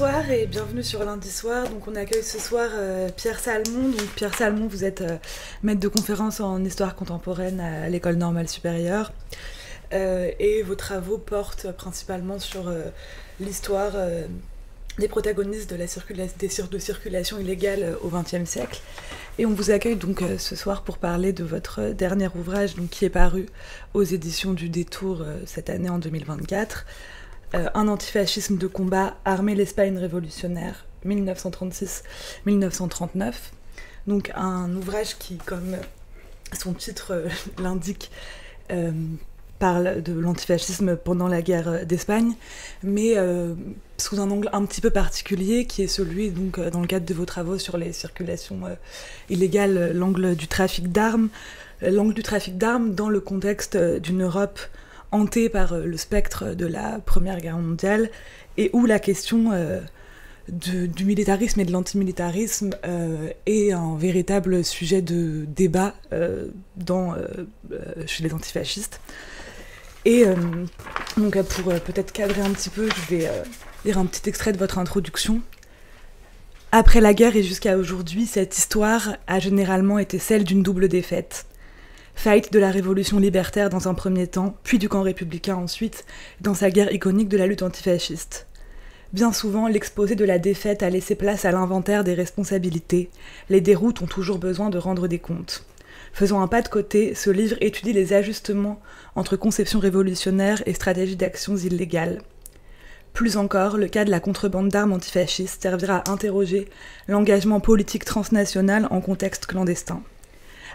Bonsoir et bienvenue sur Lundi Soir. Donc on accueille ce soir Pierre Salmon. Donc Pierre Salmon, vous êtes maître de conférence en histoire contemporaine à l'École normale supérieure et vos travaux portent principalement sur l'histoire des protagonistes de circulation illégale au XXe siècle. Et on vous accueille donc ce soir pour parler de votre dernier ouvrage donc, qui est paru aux éditions du Détour cette année en 2024. Un antifascisme de combat, armer l'Espagne révolutionnaire, 1936-1939. Donc un ouvrage qui, comme son titre l'indique, parle de l'antifascisme pendant la guerre d'Espagne, mais sous un angle un petit peu particulier, qui est celui, donc, dans le cadre de vos travaux sur les circulations illégales, l'angle du trafic d'armes dans le contexte d'une Europe hantée par le spectre de la Première Guerre mondiale, et où la question du militarisme et de l'antimilitarisme est un véritable sujet de débat chez les antifascistes. Et donc pour peut-être cadrer un petit peu, je vais lire un petit extrait de votre introduction. Après la guerre et jusqu'à aujourd'hui, cette histoire a généralement été celle d'une double défaite. Faillite de la révolution libertaire dans un premier temps, puis du camp républicain ensuite, dans sa guerre iconique de la lutte antifasciste. Bien souvent, l'exposé de la défaite a laissé place à l'inventaire des responsabilités. Les déroutes ont toujours besoin de rendre des comptes. Faisant un pas de côté, ce livre étudie les ajustements entre conception révolutionnaire et stratégie d'actions illégales. Plus encore, le cas de la contrebande d'armes antifascistes servira à interroger l'engagement politique transnational en contexte clandestin.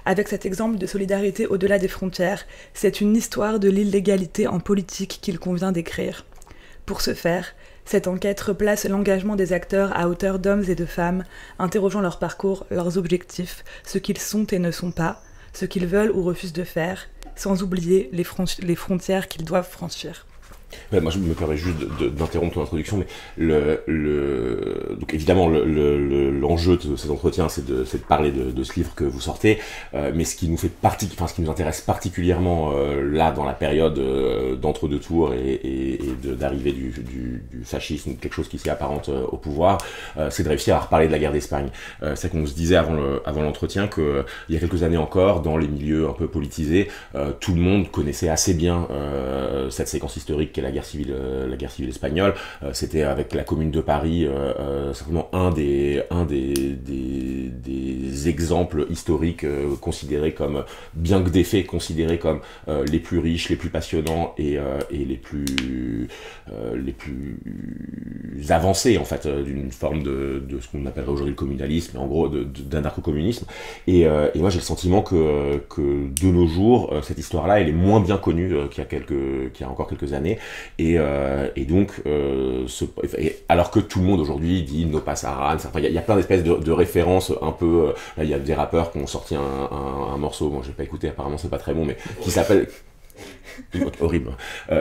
Avec cet exemple de solidarité au-delà des frontières, c'est une histoire de l'illégalité en politique qu'il convient d'écrire. Pour ce faire, cette enquête replace l'engagement des acteurs à hauteur d'hommes et de femmes, interrogeant leur parcours, leurs objectifs, ce qu'ils sont et ne sont pas, ce qu'ils veulent ou refusent de faire, sans oublier les frontières qu'ils doivent franchir. Ouais, moi je me permets juste d'interrompre ton introduction, mais donc évidemment l'enjeu de cet entretien c'est de parler de ce livre que vous sortez, mais ce qui nous intéresse particulièrement là dans la période d'entre-deux tours et d'arrivée du fascisme, quelque chose qui s'y apparente au pouvoir, c'est de réussir à reparler de la guerre d'Espagne. C'est qu'on se disait avant l'entretien que il y a quelques années encore, dans les milieux un peu politisés, tout le monde connaissait assez bien cette séquence historique qu'est la guerre civile espagnole. C'était avec la Commune de Paris certainement un des exemples historiques considérés comme, bien que des faits considérés comme les plus riches, les plus passionnants et les plus avancés en fait d'une forme de ce qu'on appellerait aujourd'hui le communalisme, en gros d'anarcho-communisme. Et moi j'ai le sentiment que de nos jours cette histoire-là elle est moins bien connue qu'il y a encore quelques années. Et donc, alors que tout le monde aujourd'hui dit No Pasaran, il y a plein d'espèces de références un peu. Là, il y a des rappeurs qui ont sorti un morceau, moi j'ai pas écouté, apparemment c'est pas très bon, mais qui s'appelle. Horrible,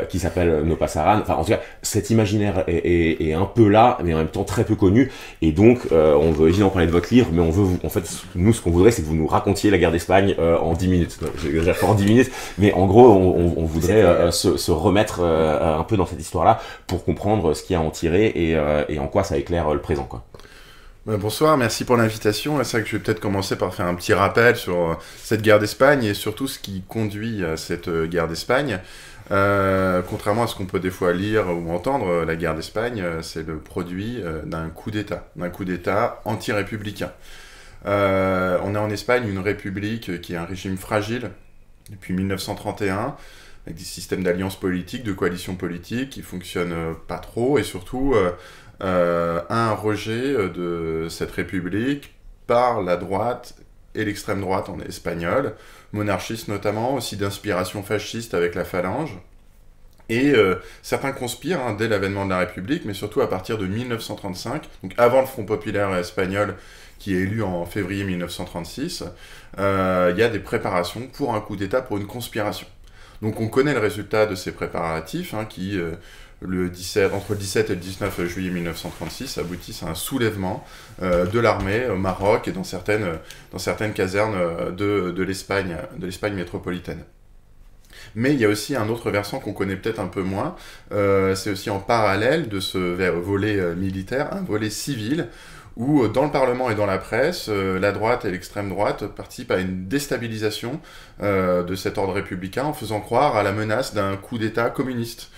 qui s'appelle No Pasaran. Enfin, en tout cas, cet imaginaire est un peu là, mais en même temps très peu connu. Et donc, on veut évidemment parler de votre livre, mais on veut, en fait, nous, ce qu'on voudrait, c'est que vous nous racontiez la guerre d'Espagne en 10 minutes. J'exagère pas en 10 minutes, mais en gros, on voudrait se remettre un peu dans cette histoire-là pour comprendre ce qu'il y a à en tirer et en quoi ça éclaire le présent, quoi. Bonsoir, merci pour l'invitation. C'est vrai que je vais peut-être commencer par faire un petit rappel sur cette guerre d'Espagne et surtout ce qui conduit à cette guerre d'Espagne. Contrairement à ce qu'on peut des fois lire ou entendre, la guerre d'Espagne, c'est le produit d'un coup d'État anti-républicain. On a en Espagne une république qui est un régime fragile depuis 1931, avec des systèmes d'alliances politiques, de coalitions politiques qui fonctionnent pas trop et surtout un rejet de cette république par la droite et l'extrême droite en espagnol, monarchiste notamment, aussi d'inspiration fasciste avec la Phalange. Et certains conspirent dès l'avènement de la République, mais surtout à partir de 1935, donc avant le Front populaire espagnol qui est élu en février 1936, il y a des préparations pour un coup d'État, pour une conspiration. Donc on connaît le résultat de ces préparatifs qui... entre le 17 et le 19 juillet 1936 aboutissent à un soulèvement de l'armée au Maroc et dans certaines casernes de l'Espagne métropolitaine. Mais il y a aussi un autre versant qu'on connaît peut-être un peu moins, c'est aussi en parallèle de ce volet militaire, un volet civil, où dans le Parlement et dans la presse, la droite et l'extrême droite participent à une déstabilisation de cet ordre républicain en faisant croire à la menace d'un coup d'État communiste,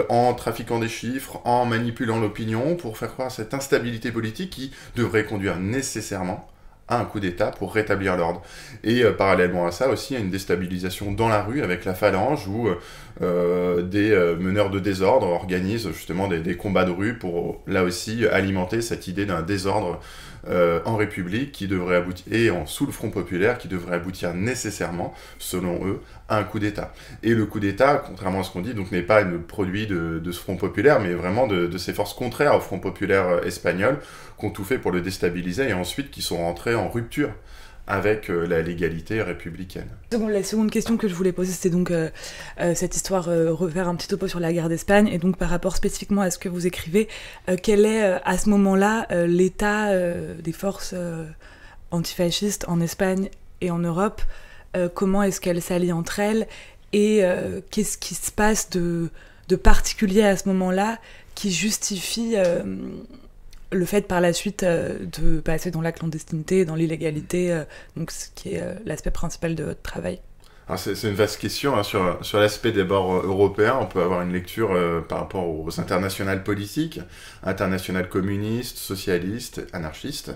en trafiquant des chiffres, en manipulant l'opinion pour faire croire à cette instabilité politique qui devrait conduire nécessairement à un coup d'État pour rétablir l'ordre. Et parallèlement à ça aussi, il y a une déstabilisation dans la rue avec la phalange où des meneurs de désordre organisent justement des combats de rue pour là aussi alimenter cette idée d'un désordre en République qui devrait aboutir, et sous le Front populaire, qui devrait aboutir nécessairement, selon eux, à un coup d'État. Et le coup d'État, contrairement à ce qu'on dit, donc n'est pas le produit de ce Front populaire, mais vraiment de ces forces contraires au Front populaire espagnol, qui ont tout fait pour le déstabiliser, et ensuite qui sont rentrés en rupture avec la légalité républicaine. La seconde question que je voulais poser, c'était donc cette histoire, refaire un petit topo sur la guerre d'Espagne, et donc par rapport spécifiquement à ce que vous écrivez, quel est à ce moment-là l'état des forces antifascistes en Espagne et en Europe, comment est-ce qu'elles s'allient entre elles, et qu'est-ce qui se passe de particulier à ce moment-là qui justifie le fait par la suite de passer dans la clandestinité, dans l'illégalité, donc ce qui est l'aspect principal de votre travail. Alors c'est une vaste question hein, sur l'aspect d'abord européen. On peut avoir une lecture par rapport aux internationales politiques, internationales communistes, socialistes, anarchistes.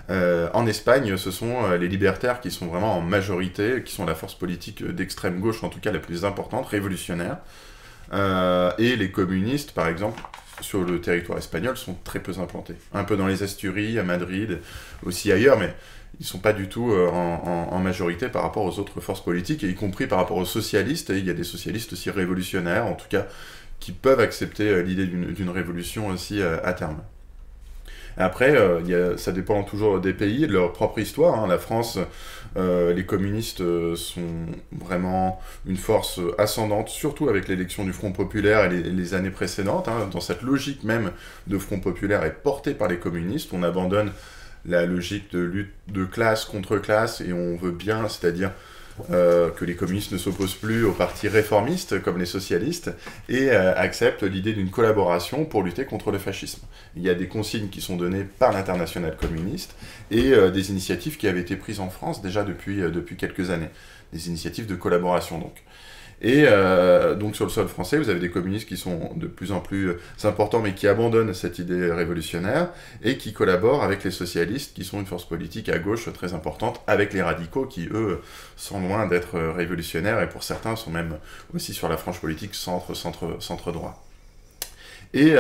En Espagne, ce sont les libertaires qui sont vraiment en majorité, qui sont la force politique d'extrême gauche, en tout cas la plus importante, révolutionnaire. Et les communistes, par exemple, sur le territoire espagnol, sont très peu implantés. Un peu dans les Asturies, à Madrid, aussi ailleurs, mais ils ne sont pas du tout en majorité par rapport aux autres forces politiques, et y compris par rapport aux socialistes. Et il y a des socialistes aussi révolutionnaires, en tout cas, qui peuvent accepter l'idée d'une révolution aussi à terme. Après, ça dépend toujours des pays et de leur propre histoire. Hein. La France, les communistes sont vraiment une force ascendante, surtout avec l'élection du Front populaire et les années précédentes. Hein. Dans cette logique même de Front populaire est portée par les communistes. On abandonne la logique de lutte de classe contre classe et on veut bien, c'est-à-dire que les communistes ne s'opposent plus aux partis réformistes comme les socialistes et acceptent l'idée d'une collaboration pour lutter contre le fascisme. Il y a des consignes qui sont données par l'internationale communiste et des initiatives qui avaient été prises en France déjà depuis quelques années. Des initiatives de collaboration donc. Et donc sur le sol français, vous avez des communistes qui sont de plus en plus importants, mais qui abandonnent cette idée révolutionnaire et qui collaborent avec les socialistes, qui sont une force politique à gauche très importante, avec les radicaux qui, eux, sont loin d'être révolutionnaires et pour certains sont même aussi sur la frange politique centre-droit. Et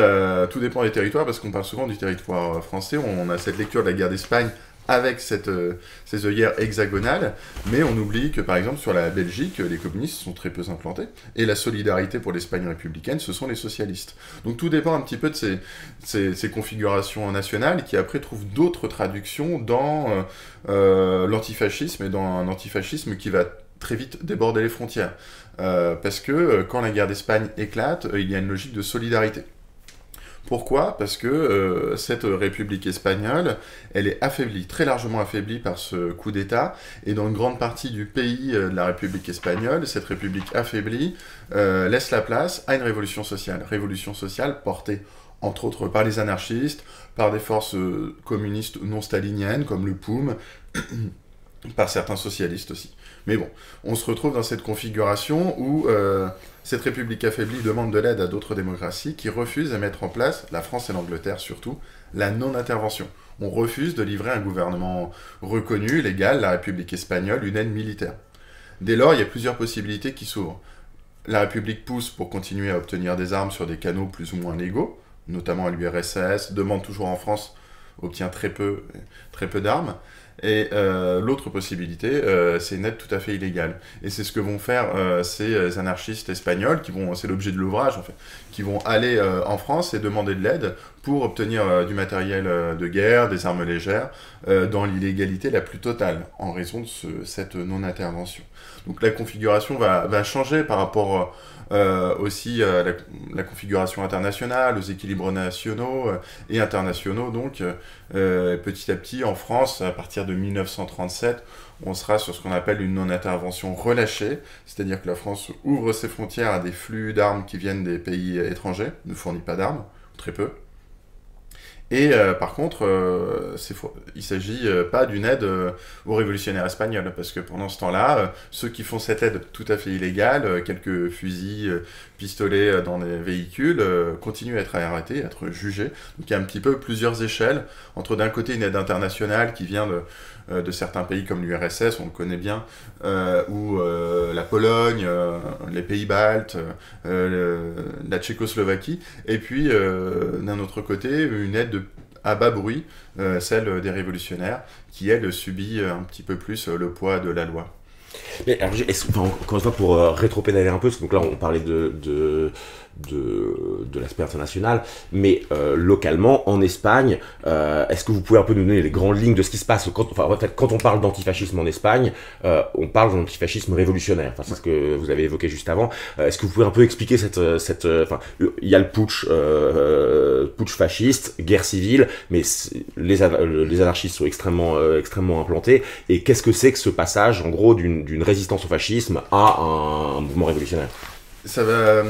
tout dépend des territoires, parce qu'on parle souvent du territoire français, on a cette lecture de la guerre d'Espagne avec ces œillères hexagonales, mais on oublie que, par exemple, sur la Belgique, les communistes sont très peu implantés, et la solidarité pour l'Espagne républicaine, ce sont les socialistes. Donc tout dépend un petit peu de ces configurations nationales, qui après trouvent d'autres traductions dans l'antifascisme, et dans un antifascisme qui va très vite déborder les frontières. Parce que quand la guerre d'Espagne éclate, il y a une logique de solidarité. Pourquoi ? Parce que cette République espagnole, elle est affaiblie, très largement affaiblie par ce coup d'État, et dans une grande partie du pays de la République espagnole, cette République affaiblie laisse la place à une révolution sociale portée entre autres par les anarchistes, par des forces communistes non staliniennes comme le POUM, par certains socialistes aussi. Mais bon, on se retrouve dans cette configuration où cette République affaiblie demande de l'aide à d'autres démocraties qui refusent de mettre en place, la France et l'Angleterre surtout, la non-intervention. On refuse de livrer un gouvernement reconnu, légal, la République espagnole, une aide militaire. Dès lors, il y a plusieurs possibilités qui s'ouvrent. La République pousse pour continuer à obtenir des armes sur des canaux plus ou moins légaux, notamment à l'URSS, demande toujours en France, obtient très peu d'armes. Et l'autre possibilité, c'est une aide tout à fait illégale. Et c'est ce que vont faire ces anarchistes espagnols, c'est l'objet de l'ouvrage en fait, qui vont aller en France et demander de l'aide pour obtenir du matériel de guerre, des armes légères, dans l'illégalité la plus totale, en raison de cette non-intervention. Donc la configuration va changer par rapport aussi à la configuration internationale, aux équilibres nationaux et internationaux. Donc petit à petit, en France, à partir de 1937, on sera sur ce qu'on appelle une non-intervention relâchée, c'est-à-dire que la France ouvre ses frontières à des flux d'armes qui viennent des pays étrangers, ne fournit pas d'armes, très peu. Et par contre, il ne s'agit pas d'une aide aux révolutionnaires espagnols, parce que pendant ce temps-là, ceux qui font cette aide tout à fait illégale, quelques fusils, pistolets dans des véhicules, continuent à être arrêtés, à être jugés. Donc il y a un petit peu plusieurs échelles, entre d'un côté une aide internationale qui vient de certains pays comme l'URSS, on le connaît bien, ou la Pologne, les pays baltes, la Tchécoslovaquie, et puis d'un autre côté une aide à bas bruit, celle des révolutionnaires, qui elle subit un petit peu plus le poids de la loi. Mais alors, encore une fois, pour rétro-pédaler un peu, parce que donc là on parlait de l'aspect international, mais localement, en Espagne, est-ce que vous pouvez un peu nous donner les grandes lignes de ce qui se passe quand on parle d'antifascisme en Espagne, on parle d'antifascisme révolutionnaire, c'est ce que vous avez évoqué juste avant. Est-ce que vous pouvez un peu expliquer il y a le putsch fasciste, guerre civile, mais les anarchistes sont extrêmement implantés, et qu'est-ce que c'est que ce passage, en gros, d'une résistance au fascisme à un mouvement révolutionnaire? Ça va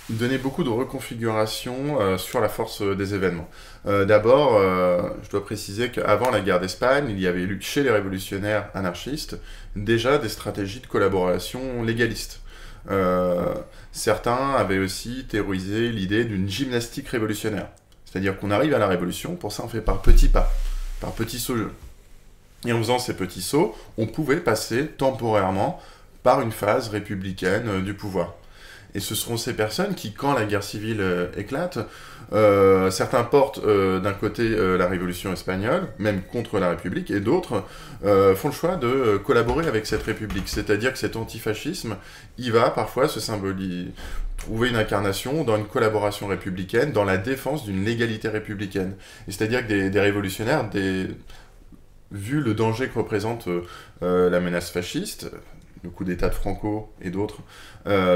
donner beaucoup de reconfiguration sur la force des événements. D'abord, je dois préciser qu'avant la guerre d'Espagne, il y avait eu chez les révolutionnaires anarchistes déjà des stratégies de collaboration légalistes. Certains avaient aussi théorisé l'idée d'une gymnastique révolutionnaire. C'est-à-dire qu'on arrive à la révolution, pour ça on fait par petits pas, par petits sauts. Et en faisant ces petits sauts, on pouvait passer temporairement par une phase républicaine du pouvoir. Et ce seront ces personnes qui, quand la guerre civile éclate, certains portent d'un côté la révolution espagnole, même contre la République, et d'autres font le choix de collaborer avec cette République. C'est-à-dire que cet antifascisme, il va parfois se symboliser, trouver une incarnation dans une collaboration républicaine, dans la défense d'une légalité républicaine. Et c'est-à-dire que des révolutionnaires, vu le danger que représente la menace fasciste, le coup d'État de Franco et d'autres,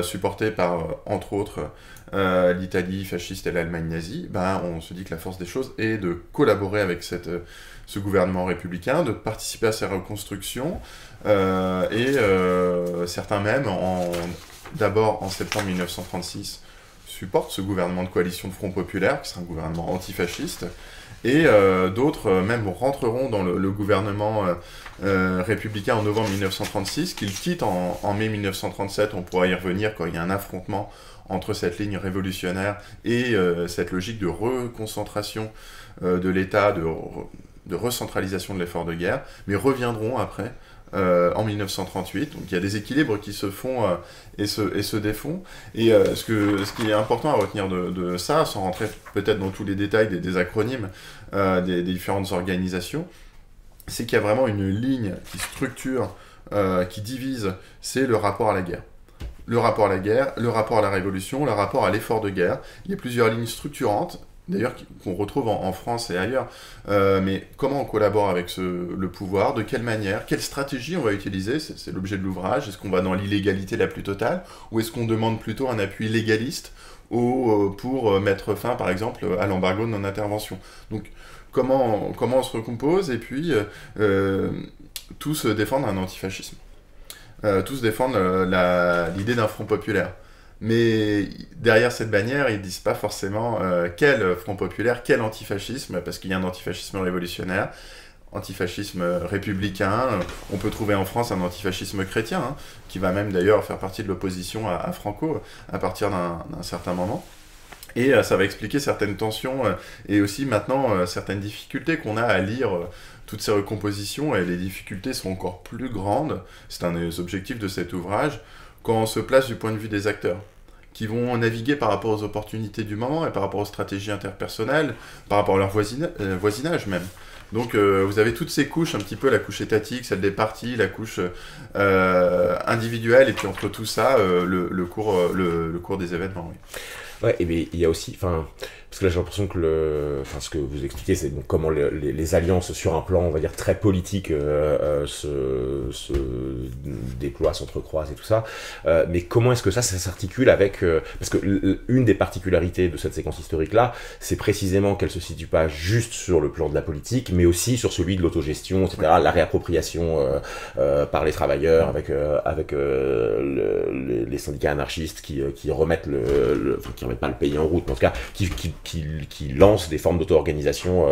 supportés par, entre autres, l'Italie fasciste et l'Allemagne nazie, on se dit que la force des choses est de collaborer avec ce gouvernement républicain, de participer à sa reconstruction, et certains même, d'abord en septembre 1936, supportent ce gouvernement de coalition de Front Populaire, qui sera un gouvernement antifasciste, et d'autres même rentreront dans le gouvernement républicain en novembre 1936, qu'ils quittent en mai 1937, on pourra y revenir quand il y a un affrontement entre cette ligne révolutionnaire et cette logique de reconcentration de l'État, de recentralisation de l'effort de guerre, mais reviendront après en 1938. Donc il y a des équilibres qui se font et se défont. Et ce qui est important à retenir de ça, sans rentrer peut-être dans tous les détails des acronymes des différentes organisations, c'est qu'il y a vraiment une ligne qui structure, qui divise, c'est le rapport à la guerre. Le rapport à la guerre, le rapport à la révolution, le rapport à l'effort de guerre. Il y a plusieurs lignes structurantes, d'ailleurs qu'on retrouve en France et ailleurs, mais comment on collabore avec le pouvoir, de quelle manière, quelle stratégie on va utiliser, c'est l'objet de l'ouvrage. Est-ce qu'on va dans l'illégalité la plus totale, ou est-ce qu'on demande plutôt un appui légaliste pour mettre fin, par exemple, à l'embargo de non-intervention. Donc, comment on se recompose, et puis tous défendent un antifascisme. Tous défendent l'idée d'un front populaire. Mais derrière cette bannière, ils ne disent pas forcément quel front populaire, quel antifascisme, parce qu'il y a un antifascisme révolutionnaire, antifascisme républicain. On peut trouver en France un antifascisme chrétien, qui va même d'ailleurs faire partie de l'opposition à Franco à partir d'un certain moment. Et ça va expliquer certaines tensions et aussi maintenant certaines difficultés qu'on a à lire toutes ces recompositions, et les difficultés sont encore plus grandes, c'est un des objectifs de cet ouvrage, quand on se place du point de vue des acteurs, qui vont naviguer par rapport aux opportunités du moment et par rapport aux stratégies interpersonnelles, par rapport à leur voisinage même. Donc vous avez toutes ces couches, un petit peu la couche étatique, celle des partis, la couche individuelle, et puis entre tout ça, le cours des événements. Oui. Ouais, et bien il y a aussi, Parce que là, j'ai l'impression que ce que vous expliquez, c'est donc comment les alliances sur un plan, on va dire, très politique se déploient, s'entrecroisent et tout ça. Mais comment est-ce que ça s'articule avec... parce que une des particularités de cette séquence historique-là, c'est précisément qu'elle se situe pas juste sur le plan de la politique, mais aussi sur celui de l'autogestion, etc., la réappropriation par les travailleurs, avec les syndicats anarchistes qui remettent qui remettent pas le pays en route, mais en tout cas, qui lance des formes d'auto-organisation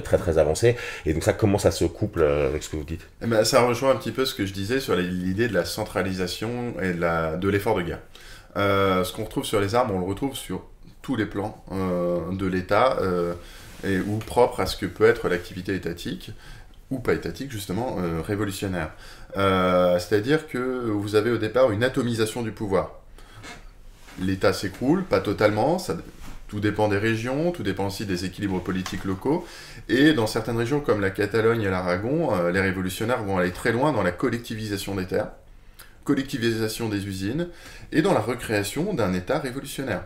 très très avancées. Et donc ça, comment ça se couple avec ce que vous dites? Eh ben, ça rejoint un petit peu ce que je disais sur l'idée de la centralisation et de l'effort de guerre. Ce qu'on retrouve sur les armes, on le retrouve sur tous les plans de l'État, ou propre à ce que peut être l'activité étatique, ou pas étatique justement, révolutionnaire. C'est-à-dire que vous avez au départ une atomisation du pouvoir. L'État s'écroule, pas totalement, tout dépend des régions, tout dépend aussi des équilibres politiques locaux, et dans certaines régions comme la Catalogne et l'Aragon, les révolutionnaires vont aller très loin dans la collectivisation des terres, collectivisation des usines, et dans la recréation d'un État révolutionnaire,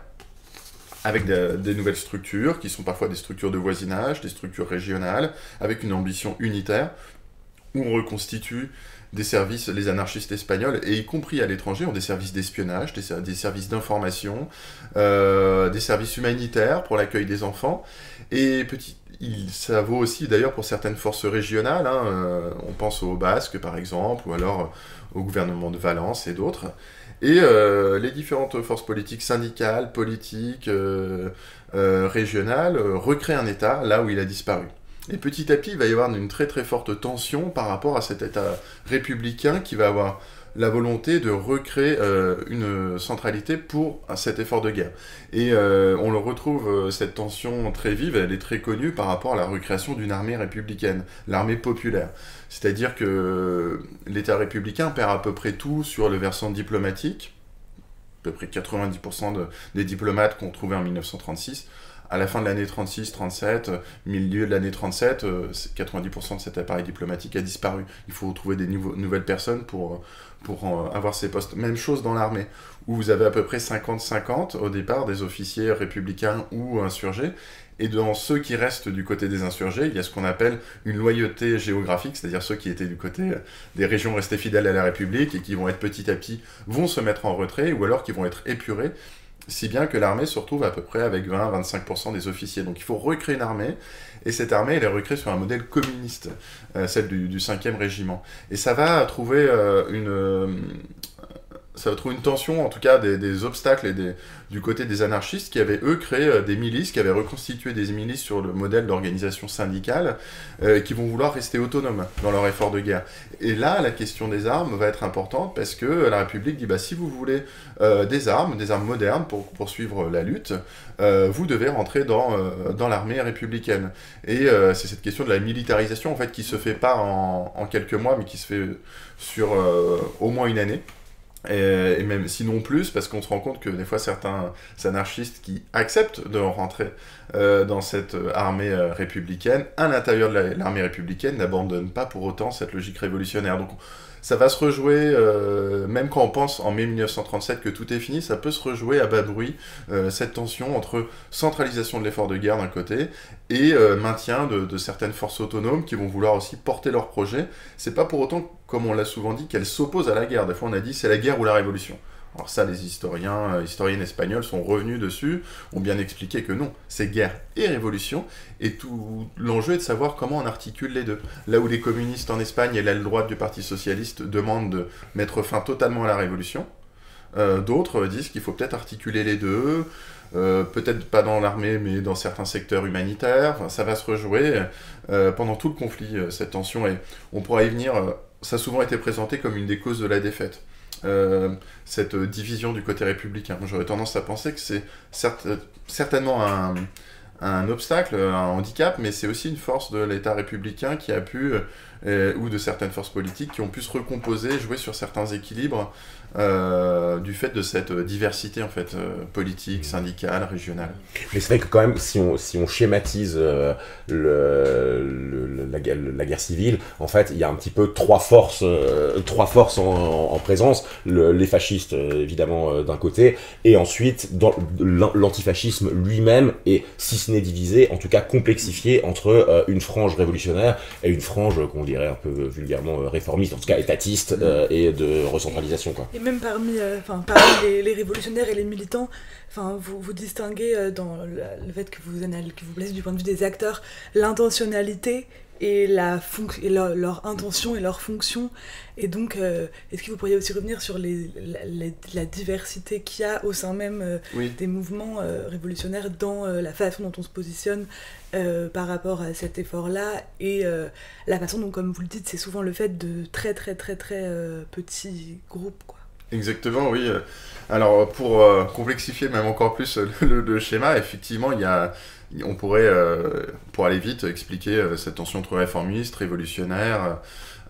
avec des nouvelles structures, qui sont parfois des structures de voisinage, des structures régionales, avec une ambition unitaire, où on reconstitue des services, les anarchistes espagnols, et y compris à l'étranger, ont des services d'espionnage, des services d'information, des services humanitaires pour l'accueil des enfants, et ça vaut aussi d'ailleurs pour certaines forces régionales, on pense aux Basques par exemple, ou alors au gouvernement de Valence et d'autres, et les différentes forces politiques, syndicales, politiques, régionales, recréent un État là où il a disparu. Et petit à petit, il va y avoir une très très forte tension par rapport à cet État républicain qui va avoir la volonté de recréer une centralité pour cet effort de guerre. Et on le retrouve, cette tension très vive, elle est très connue par rapport à la recréation d'une armée républicaine, l'armée populaire. C'est-à-dire que l'État républicain perd à peu près tout sur le versant diplomatique, à peu près 90% des diplomates qu'on trouvait en 1936, à la fin de l'année 36-37, milieu de l'année 37, 90% de cet appareil diplomatique a disparu. Il faut trouver des nouvelles personnes pour avoir ces postes. Même chose dans l'armée, où vous avez à peu près 50-50 au départ des officiers républicains ou insurgés. Et dans ceux qui restent du côté des insurgés, il y a ce qu'on appelle une loyauté géographique, c'est-à-dire ceux qui étaient du côté des régions restées fidèles à la République et qui vont être petit à petit, vont se mettre en retrait, ou alors qui vont être épurés, si bien que l'armée se retrouve à peu près avec 20-25% des officiers. Donc il faut recréer une armée, et cette armée, elle est recréée sur un modèle communiste, celle du 5e régiment. Et ça va trouver une tension, en tout cas des obstacles du côté des anarchistes qui avaient, eux, créé des milices, qui avaient reconstitué des milices sur le modèle d'organisation syndicale, qui vont vouloir rester autonomes dans leur effort de guerre. Et là, la question des armes va être importante parce que la République dit, si vous voulez des armes modernes pour poursuivre la lutte, vous devez rentrer dans l'armée républicaine. Et c'est cette question de la militarisation, en fait, qui se fait pas en quelques mois, mais qui se fait sur au moins une année. Et même sinon plus, parce qu'on se rend compte que des fois certains anarchistes qui acceptent de rentrer dans cette armée républicaine, à l'intérieur de l'armée républicaine, n'abandonnent pas pour autant cette logique révolutionnaire. Donc ça va se rejouer, même quand on pense en mai 1937 que tout est fini, ça peut se rejouer à bas bruit, cette tension entre centralisation de l'effort de guerre d'un côté et maintien de certaines forces autonomes qui vont vouloir aussi porter leurs projets. C'est pas pour autant, comme on l'a souvent dit, qu'elles s'opposent à la guerre. Des fois on a dit c'est la guerre ou la révolution. Alors ça, les historiennes espagnols sont revenus dessus, ont bien expliqué que non, c'est guerre et révolution, et tout l'enjeu est de savoir comment on articule les deux. Là où les communistes en Espagne et l'aile droite du Parti Socialiste demandent de mettre fin totalement à la révolution, d'autres disent qu'il faut peut-être articuler les deux, peut-être pas dans l'armée, mais dans certains secteurs humanitaires. Enfin, ça va se rejouer pendant tout le conflit, cette tension, et on pourra y venir. Ça a souvent été présenté comme une des causes de la défaite. Cette division du côté républicain. Moi, j'aurais tendance à penser que c'est certainement un obstacle, un handicap, mais c'est aussi une force de l'État républicain qui a pu ou de certaines forces politiques qui ont pu se recomposer, jouer sur certains équilibres du fait de cette diversité en fait politique, syndicale, régionale. Mais c'est vrai que quand même, si on schématise la guerre civile, en fait, il y a un petit peu trois forces en présence. Les fascistes, évidemment, d'un côté, et ensuite l'antifascisme lui-même est, si ce n'est divisé, en tout cas complexifié entre une frange révolutionnaire et une frange, qu'on dirait un peu vulgairement réformiste, en tout cas étatiste et de recentralisation, quoi. Et même parmi les révolutionnaires et les militants, vous distinguez dans le fait que vous placez du point de vue des acteurs l'intentionnalité et leur intention et leur fonction. Et donc, est-ce que vous pourriez aussi revenir sur la diversité qu'il y a au sein même des mouvements révolutionnaires dans la façon dont on se positionne par rapport à cet effort-là et la façon dont, comme vous le dites, c'est souvent le fait de très très très très petits groupes, quoi. Exactement, oui. Alors, pour complexifier même encore plus le schéma, effectivement, on pourrait, pour aller vite, expliquer cette tension entre réformistes, révolutionnaires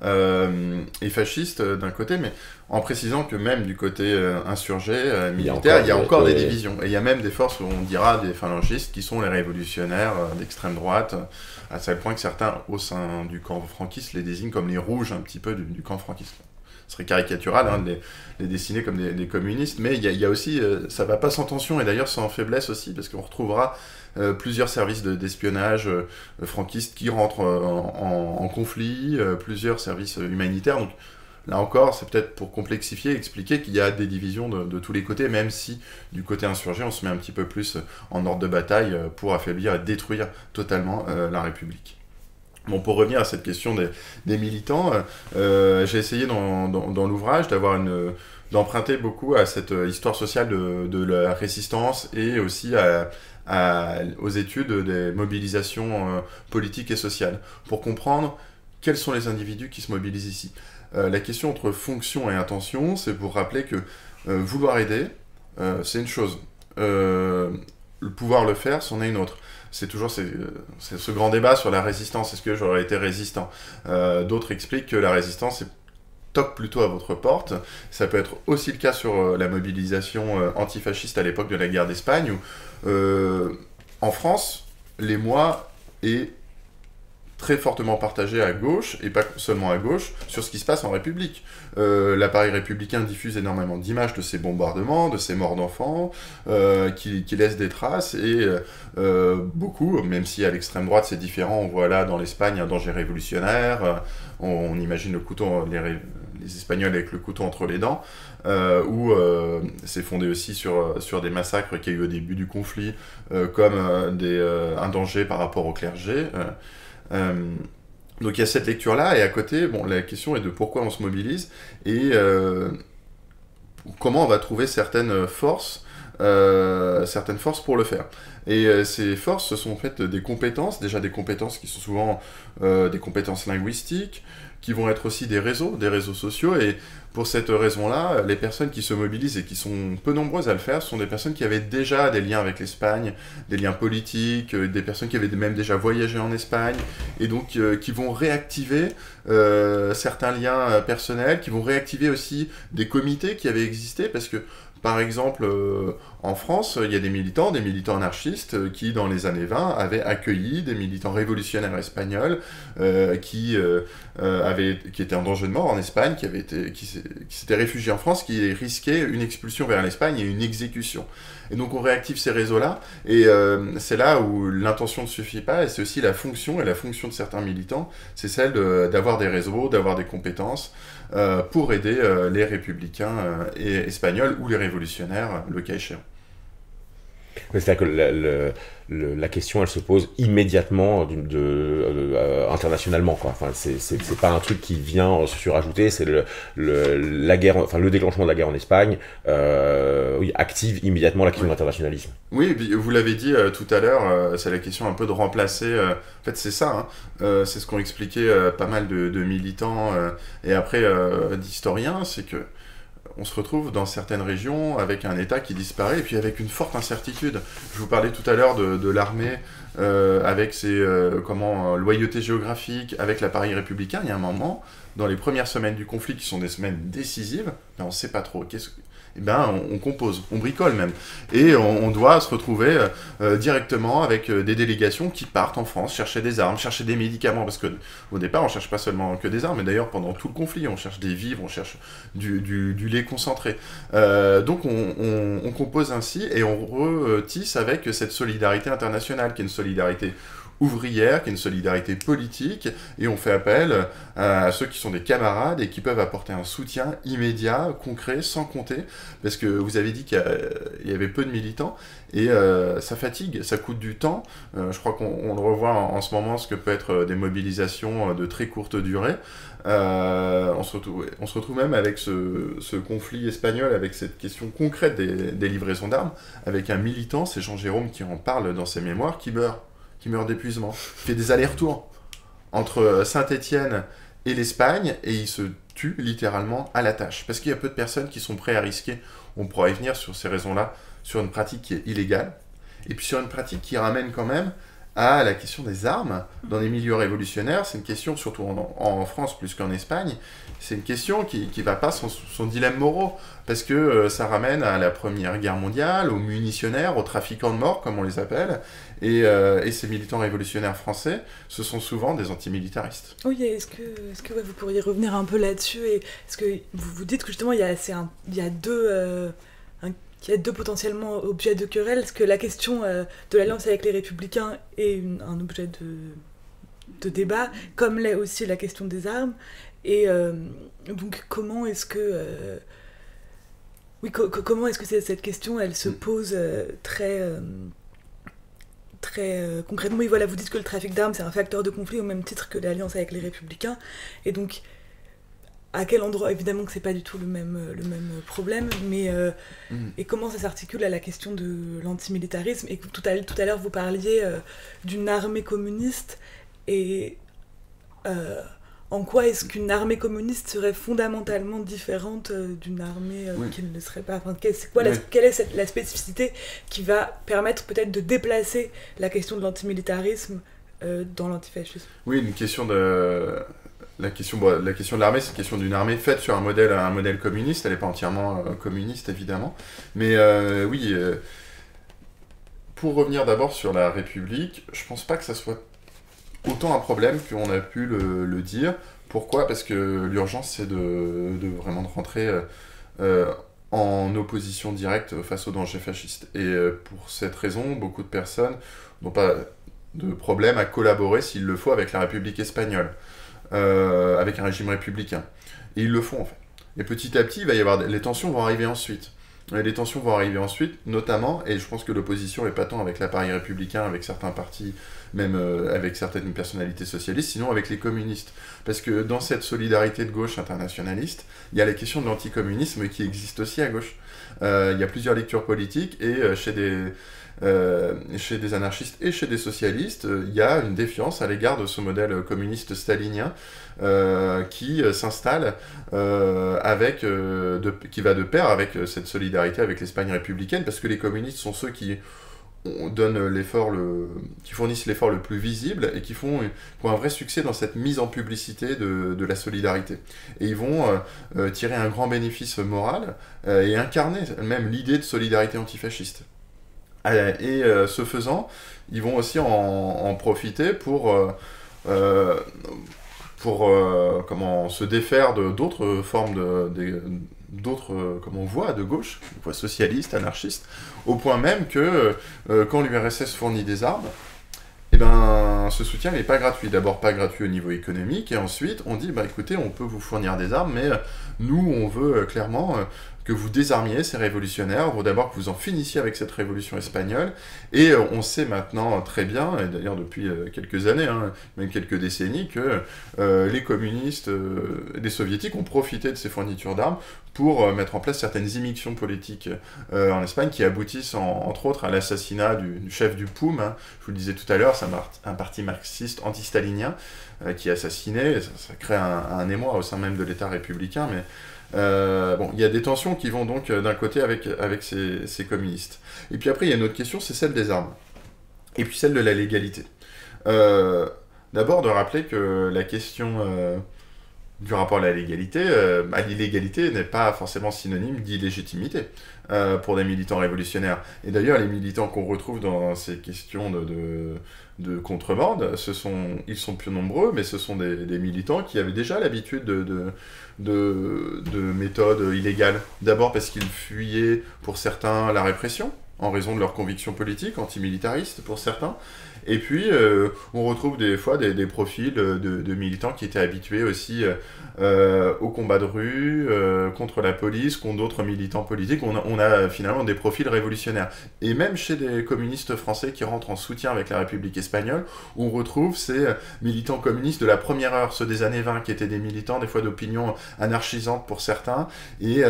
et fascistes d'un côté, mais en précisant que même du côté insurgé, militaire, il y a encore des divisions. Et il y a même des forces, où on dira, des phalangistes qui sont les révolutionnaires d'extrême droite, à tel point que certains, au sein du camp franquiste, les désignent comme les rouges un petit peu du camp franquiste. Ce serait caricatural de les dessiner comme des communistes, mais il y a aussi, ça va pas sans tension, et d'ailleurs sans faiblesse aussi, parce qu'on retrouvera plusieurs services d'espionnage franquistes qui rentrent en conflit, plusieurs services humanitaires, donc là encore, c'est peut-être pour complexifier, expliquer qu'il y a des divisions de tous les côtés, même si du côté insurgé, on se met un petit peu plus en ordre de bataille pour affaiblir et détruire totalement la République. Bon, pour revenir à cette question des militants, j'ai essayé dans l'ouvrage d'emprunter beaucoup à cette histoire sociale de la résistance et aussi aux études des mobilisations politiques et sociales, pour comprendre quels sont les individus qui se mobilisent ici. La question entre fonction et intention, c'est pour rappeler que vouloir aider, c'est une chose. Pouvoir le faire, c'en est une autre. C'est toujours ce grand débat sur la résistance. Est-ce que j'aurais été résistant ? D'autres expliquent que la résistance toque plutôt à votre porte. Ça peut être aussi le cas sur la mobilisation antifasciste à l'époque de la guerre d'Espagne, où en France, l'émoi est très fortement partagé à gauche, et pas seulement à gauche, sur ce qui se passe en République. L'appareil républicain diffuse énormément d'images de ces bombardements, de ces morts d'enfants, qui laissent des traces, et beaucoup, même si à l'extrême droite c'est différent, on voit là dans l'Espagne un danger révolutionnaire, on imagine le couteau, les Espagnols avec le couteau entre les dents, où c'est fondé aussi sur des massacres qu'il y a eu au début du conflit, comme un danger par rapport au clergé. Donc il y a cette lecture-là, et à côté, la question est de pourquoi on se mobilise, et comment on va trouver certaines forces pour le faire. Et ces forces, ce sont en fait des compétences, déjà des compétences qui sont souvent des compétences linguistiques, qui vont être aussi des réseaux sociaux, et pour cette raison-là, les personnes qui se mobilisent et qui sont peu nombreuses à le faire sont des personnes qui avaient déjà des liens avec l'Espagne, des liens politiques, des personnes qui avaient même déjà voyagé en Espagne, et donc qui vont réactiver certains liens personnels, qui vont réactiver aussi des comités qui avaient existé, parce que par exemple, en France, il y a des militants anarchistes qui, dans les années 20, avaient accueilli des militants révolutionnaires espagnols qui étaient en danger de mort en Espagne, qui s'étaient réfugiés en France, qui risquaient une expulsion vers l'Espagne et une exécution. Et donc on réactive ces réseaux-là, et c'est là où l'intention ne suffit pas, et c'est aussi la fonction, et la fonction de certains militants, c'est celle d'avoir des réseaux, d'avoir des compétences, pour aider les républicains espagnols ou les révolutionnaires, le cas échéant. C'est-à-dire que la question, elle se pose immédiatement internationalement, quoi. Enfin, c'est pas un truc qui vient se surajouter. C'est la guerre, enfin le déclenchement de la guerre en Espagne, active immédiatement la question de l'internationalisme. Oui, vous l'avez dit tout à l'heure, c'est la question un peu de remplacer. En fait, c'est ça. C'est ce qu'ont expliqué pas mal de militants et après d'historiens, c'est que on se retrouve dans certaines régions avec un État qui disparaît et puis avec une forte incertitude. Je vous parlais tout à l'heure de l'armée avec ses loyautés géographiques, avec l'appareil républicain. Il y a un moment, dans les premières semaines du conflit, qui sont des semaines décisives, ben on ne sait pas trop. On compose, on bricole même. Et on doit se retrouver directement avec des délégations qui partent en France chercher des armes, chercher des médicaments, parce qu'au départ, on ne cherche pas seulement que des armes, mais d'ailleurs, pendant tout le conflit, on cherche des vivres, on cherche du lait concentré. Donc, on compose ainsi, et on retisse avec cette solidarité internationale, qui est une solidarité ouvrière, qui est une solidarité politique, et on fait appel à ceux qui sont des camarades et qui peuvent apporter un soutien immédiat, concret, sans compter, parce que vous avez dit qu'il y avait peu de militants, et ça fatigue, ça coûte du temps. Je crois qu'on le revoit en ce moment, ce que peut être des mobilisations de très courte durée. On se retrouve même avec ce conflit espagnol, avec cette question concrète des livraisons d'armes, avec un militant, c'est Jean Jérôme qui en parle dans ses mémoires, qui meurt d'épuisement, fait des allers-retours entre Saint-Étienne et l'Espagne, et il se tue littéralement à la tâche, parce qu'il y a peu de personnes qui sont prêtes à risquer. On pourra y venir sur ces raisons-là, sur une pratique qui est illégale, et puis sur une pratique qui ramène quand même à la question des armes dans les milieux révolutionnaires. C'est une question, surtout en France plus qu'en Espagne, c'est une question qui va pas son dilemme moraux, parce que ça ramène à la Première Guerre mondiale, aux munitionnaires, aux trafiquants de morts, comme on les appelle, et ces militants révolutionnaires français, ce sont souvent des antimilitaristes. Oui, est-ce que vous pourriez revenir un peu là-dessus, et est-ce que vous dites que justement il y a deux potentiellement objets de querelle, est-ce que la question de l'alliance avec les Républicains est un objet de débat, comme l'est aussi la question des armes, et donc comment est-ce que comment est-ce que cette question elle se pose très concrètement. Oui, voilà, vous dites que le trafic d'armes c'est un facteur de conflit au même titre que l'alliance avec les Républicains, et donc à quel endroit, évidemment que c'est pas du tout le même problème, mais et comment ça s'articule à la question de l'antimilitarisme, et tout à l'heure vous parliez d'une armée communiste, et en quoi est-ce qu'une armée communiste serait fondamentalement différente d'une armée qui ne le serait pas, enfin, quelle est la spécificité qui va permettre peut-être de déplacer la question de l'antimilitarisme dans l'antifascisme? Oui, la question de l'armée, c'est une question d'une armée faite sur un modèle communiste. Elle n'est pas entièrement communiste, évidemment. Mais pour revenir d'abord sur la République, je ne pense pas que ça soit autant un problème qu'on a pu le dire. Pourquoi ? Parce que l'urgence, c'est de vraiment rentrer en opposition directe face au danger fasciste. Et pour cette raison, beaucoup de personnes n'ont pas de problème à collaborer, s'il le faut, avec la République espagnole. Avec un régime républicain. Et ils le font, en fait. Et petit à petit, les tensions vont arriver ensuite. Les tensions vont arriver ensuite, notamment, et je pense que l'opposition n'est pas tant avec l'appareil républicain, avec certains partis, même avec certaines personnalités socialistes, sinon avec les communistes. Parce que dans cette solidarité de gauche internationaliste, il y a la question de l'anticommunisme qui existe aussi à gauche. Il y a plusieurs lectures politiques, et chez des anarchistes et chez des socialistes, il y a une défiance à l'égard de ce modèle communiste stalinien qui s'installe qui va de pair avec cette solidarité avec l'Espagne républicaine, parce que les communistes sont ceux qui fournissent l'effort le plus visible et qui ont un vrai succès dans cette mise en publicité de la solidarité. Et ils vont tirer un grand bénéfice moral et incarner même l'idée de solidarité antifasciste. Et ce faisant, ils vont aussi en profiter pour se défaire d'autres formes voies de gauche, voies socialistes, anarchistes, au point même que quand l'URSS fournit des armes, ce soutien n'est pas gratuit. D'abord pas gratuit au niveau économique, et ensuite on dit écoutez, on peut vous fournir des armes, mais nous on veut clairement que vous désarmiez ces révolutionnaires, d'abord que vous en finissiez avec cette révolution espagnole, et on sait maintenant très bien, et d'ailleurs depuis quelques années, hein, même quelques décennies, que les communistes et les soviétiques ont profité de ces fournitures d'armes pour mettre en place certaines immixtions politiques en Espagne qui aboutissent entre autres à l'assassinat du chef du POUM, hein. Je vous le disais tout à l'heure, c'est un parti marxiste anti-stalinien qui est assassiné, ça crée un émoi au sein même de l'État républicain, mais bon, il y a des tensions qui vont donc d'un côté avec ces communistes. Et puis après, il y a une autre question, c'est celle des armes. Et puis celle de la légalité. D'abord, de rappeler que la question du rapport à la légalité, à l'illégalité n'est pas forcément synonyme d'illégitimité pour des militants révolutionnaires. Et d'ailleurs, les militants qu'on retrouve dans ces questions de contrebande, ils sont plus nombreux, mais ce sont des militants qui avaient déjà l'habitude de méthodes illégales. D'abord parce qu'ils fuyaient, pour certains, la répression, en raison de leurs convictions politiques, antimilitaristes pour certains. Et puis, on retrouve des fois des profils de militants qui étaient habitués aussi au combat de rue, contre la police, contre d'autres militants politiques. On a finalement des profils révolutionnaires. Et même chez des communistes français qui rentrent en soutien avec la République espagnole, on retrouve ces militants communistes de la première heure, ceux des années 20, qui étaient des militants, des fois d'opinion anarchisante pour certains, et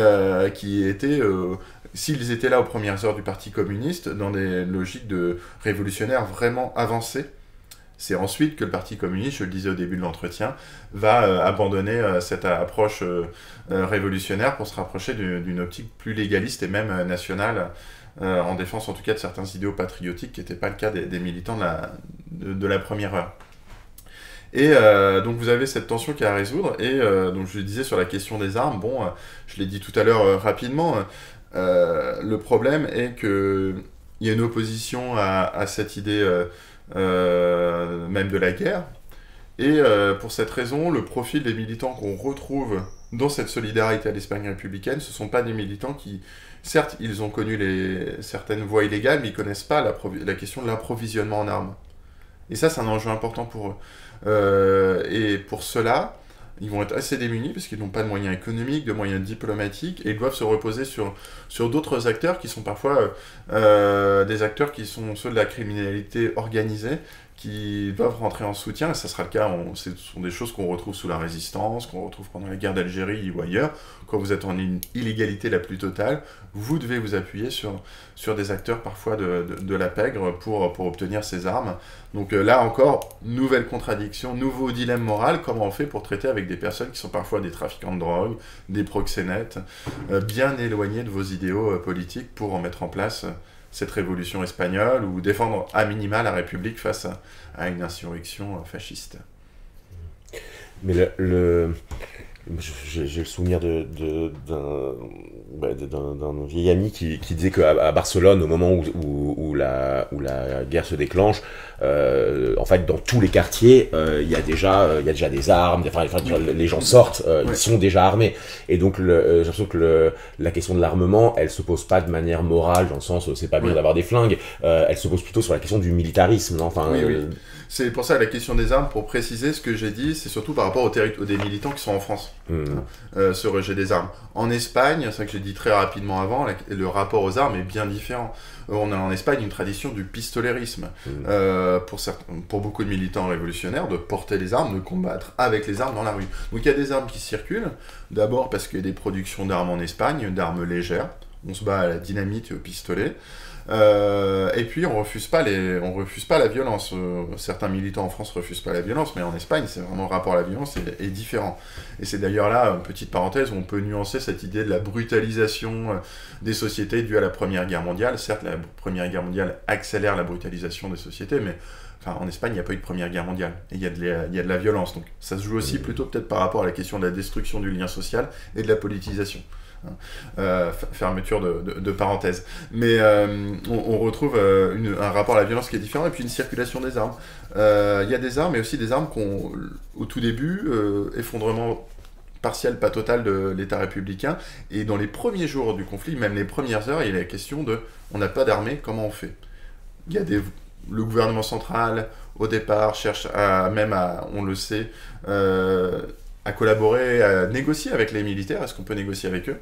qui étaient... s'ils étaient là aux premières heures du Parti communiste, dans des logiques de révolutionnaires vraiment avancées, c'est ensuite que le Parti communiste, je le disais au début de l'entretien, va abandonner cette approche révolutionnaire pour se rapprocher d'une optique plus légaliste et même nationale, en défense en tout cas de certains idéaux patriotiques qui n'étaient pas le cas des militants de la première heure. Et donc vous avez cette tension qui est à résoudre, et donc je le disais sur la question des armes, bon, je l'ai dit tout à l'heure rapidement, le problème est qu'il y a une opposition à cette idée même de la guerre, et pour cette raison, le profil des militants qu'on retrouve dans cette solidarité à l'Espagne républicaine, ce ne sont pas des militants qui, certes, ils ont connu certaines voies illégales, mais ils ne connaissent pas la question de l'approvisionnement en armes. Et ça, c'est un enjeu important pour eux. Et pour cela, ils vont être assez démunis parce qu'ils n'ont pas de moyens économiques, de moyens diplomatiques, et ils doivent se reposer sur d'autres acteurs qui sont parfois des acteurs qui sont ceux de la criminalité organisée, qui doivent rentrer en soutien, et ça sera le cas, ce sont des choses qu'on retrouve sous la Résistance, qu'on retrouve pendant la guerre d'Algérie ou ailleurs. Quand vous êtes en illégalité la plus totale, vous devez vous appuyer sur des acteurs parfois de la pègre pour obtenir ces armes. Donc là encore, nouvelle contradiction, nouveau dilemme moral, comment on fait pour traiter avec des personnes qui sont parfois des trafiquants de drogue, des proxénètes, bien éloignés de vos idéaux politiques pour en mettre en place cette révolution espagnole ou défendre à minima la République face à une insurrection fasciste. Mais j'ai le souvenir d'un vieil ami qui disait qu'à Barcelone, au moment où la guerre se déclenche, en fait, dans tous les quartiers, il y a déjà des armes, les gens sortent, ils sont déjà armés. Et donc, j'ai l'impression que la question de l'armement, elle se pose pas de manière morale, dans le sens, c'est pas bien d'avoir des flingues, elle se pose plutôt sur la question du militarisme. Non, enfin, c'est pour ça la question des armes, pour préciser ce que j'ai dit, c'est surtout par rapport aux des militants qui sont en France, ce rejet des armes. En Espagne, c'est ça que j'ai dit très rapidement avant, le rapport aux armes est bien différent. On a en Espagne une tradition du pistolérisme, pour beaucoup de militants révolutionnaires, de porter les armes, de combattre avec les armes dans la rue. Donc il y a des armes qui circulent, d'abord parce qu'il y a des productions d'armes en Espagne, d'armes légères, on se bat à la dynamite et au pistolet. Et puis on refuse pas la violence. Certains militants en France refusent pas la violence, mais en Espagne, c'est vraiment le rapport à la violence est différent. Et c'est d'ailleurs là, une petite parenthèse, où on peut nuancer cette idée de la brutalisation des sociétés due à la Première Guerre mondiale. Certes, la Première Guerre mondiale accélère la brutalisation des sociétés, mais en Espagne, il n'y a pas eu de Première Guerre mondiale. Et il y a de la violence. Donc ça se joue aussi plutôt peut-être par rapport à la question de la destruction du lien social et de la politisation. Fermeture de parenthèse. Mais on retrouve un rapport à la violence qui est différent, et puis une circulation des armes. Il y a des armes, mais aussi des armes au tout début, effondrement partiel, pas total de l'État républicain, et dans les premiers jours du conflit, même les premières heures, il y a la question de on n'a pas d'armée, comment on fait? Le gouvernement central, au départ, cherche on le sait, à collaborer, à négocier avec les militaires. Est-ce qu'on peut négocier avec eux?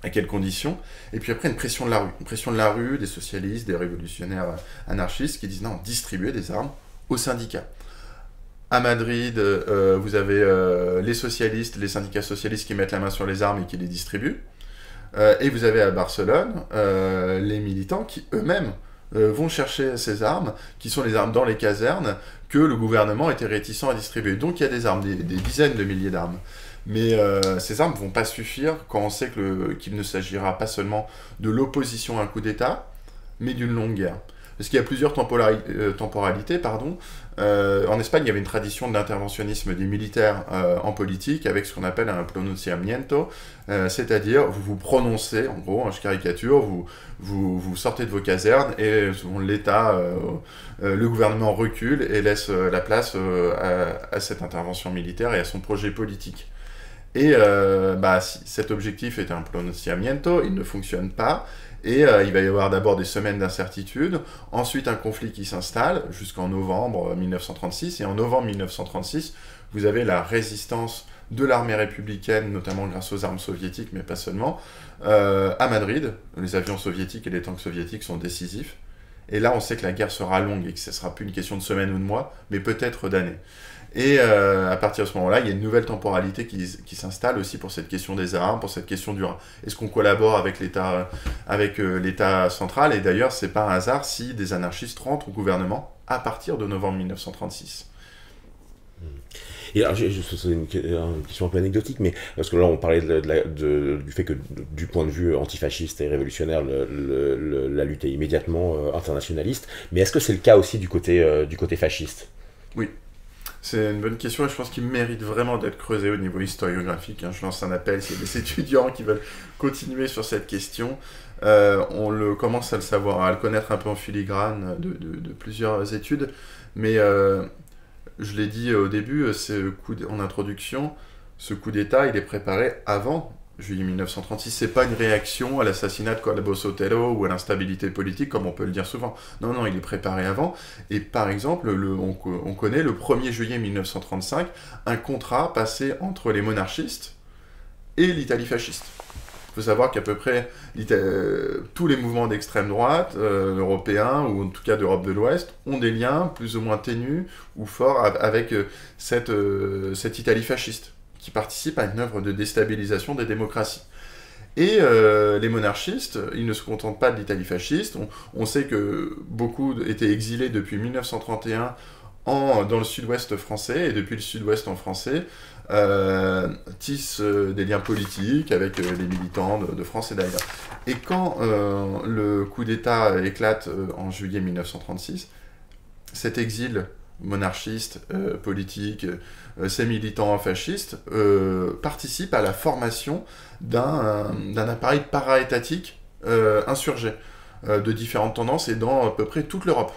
À quelles conditions? Et puis après, une pression de la rue. Une pression de la rue, des socialistes, des révolutionnaires anarchistes qui disent non, distribuez des armes aux syndicats. À Madrid, vous avez les socialistes, les syndicats socialistes qui mettent la main sur les armes et qui les distribuent. Et vous avez à Barcelone les militants qui eux-mêmes vont chercher ces armes, qui sont les armes dans les casernes, que le gouvernement était réticent à distribuer. Donc il y a des armes, des dizaines de milliers d'armes. Mais ces armes ne vont pas suffire quand on sait qu'il ne s'agira pas seulement de l'opposition à un coup d'État, mais d'une longue guerre. Parce qu'il y a plusieurs temporalités. En Espagne, il y avait une tradition d'interventionnisme des militaires en politique avec ce qu'on appelle un pronunciamiento, c'est-à-dire vous vous prononcez, en gros, je caricature, vous sortez de vos casernes et l'État, le gouvernement recule et laisse la place à cette intervention militaire et à son projet politique. Et si cet objectif est un pronunciamiento, il ne fonctionne pas. Et il va y avoir d'abord des semaines d'incertitude, ensuite un conflit qui s'installe jusqu'en novembre 1936. Et en novembre 1936, vous avez la résistance de l'armée républicaine, notamment grâce aux armes soviétiques, mais pas seulement, à Madrid. Les avions soviétiques et les tanks soviétiques sont décisifs. Et là, on sait que la guerre sera longue et que ce ne sera plus une question de semaines ou de mois, mais peut-être d'années. Et à partir de ce moment-là, il y a une nouvelle temporalité qui s'installe aussi pour cette question des armes, pour cette question du... Est-ce qu'on collabore avec l'État central? Et d'ailleurs, c'est pas un hasard si des anarchistes rentrent au gouvernement à partir de novembre 1936. Et alors, c'est une question un peu anecdotique, mais parce que là, on parlait du fait que, du point de vue antifasciste et révolutionnaire, la lutte est immédiatement internationaliste. Mais est-ce que c'est le cas aussi du côté fasciste? Oui. C'est une bonne question et je pense qu'il mérite vraiment d'être creusé au niveau historiographique. Je lance un appel s'il y a des étudiants qui veulent continuer sur cette question. On commence à le savoir, à le connaître un peu en filigrane de plusieurs études. Mais je l'ai dit au début, en introduction, ce coup d'État, il est préparé avant juillet 1936. C'est pas une réaction à l'assassinat de Calvo Sotelo ou à l'instabilité politique, comme on peut le dire souvent. Non, il est préparé avant. Et par exemple, on connaît le 1er juillet 1935, un contrat passé entre les monarchistes et l'Italie fasciste. Il faut savoir qu'à peu près tous les mouvements d'extrême droite, européens, ou en tout cas d'Europe de l'Ouest, ont des liens plus ou moins ténus ou forts avec cette Italie fasciste, qui participe à une œuvre de déstabilisation des démocraties. Et les monarchistes, ils ne se contentent pas de l'Italie fasciste. On sait que beaucoup étaient exilés depuis 1931 dans le sud-ouest français, et depuis le sud-ouest en français, tissent des liens politiques avec les militants de France et d'ailleurs. Et quand le coup d'État éclate en juillet 1936, cet exil monarchistes, politiques, ces militants fascistes participent à la formation d'un appareil para-étatique insurgé de différentes tendances et dans à peu près toute l'Europe.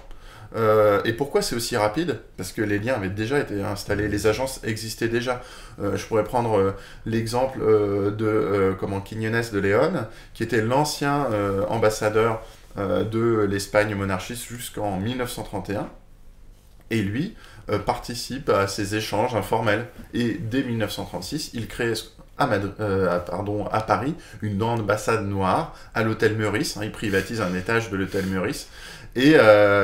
Et pourquoi c'est aussi rapide? Parce que les liens avaient déjà été installés, les agences existaient déjà. Je pourrais prendre l'exemple de Quiñones de León, qui était l'ancien ambassadeur de l'Espagne monarchiste jusqu'en 1931. Et lui participe à ces échanges informels. Et dès 1936, il crée à Paris une ambassade noire à l'hôtel Meurice. Il privatise un étage de l'hôtel Meurice. Et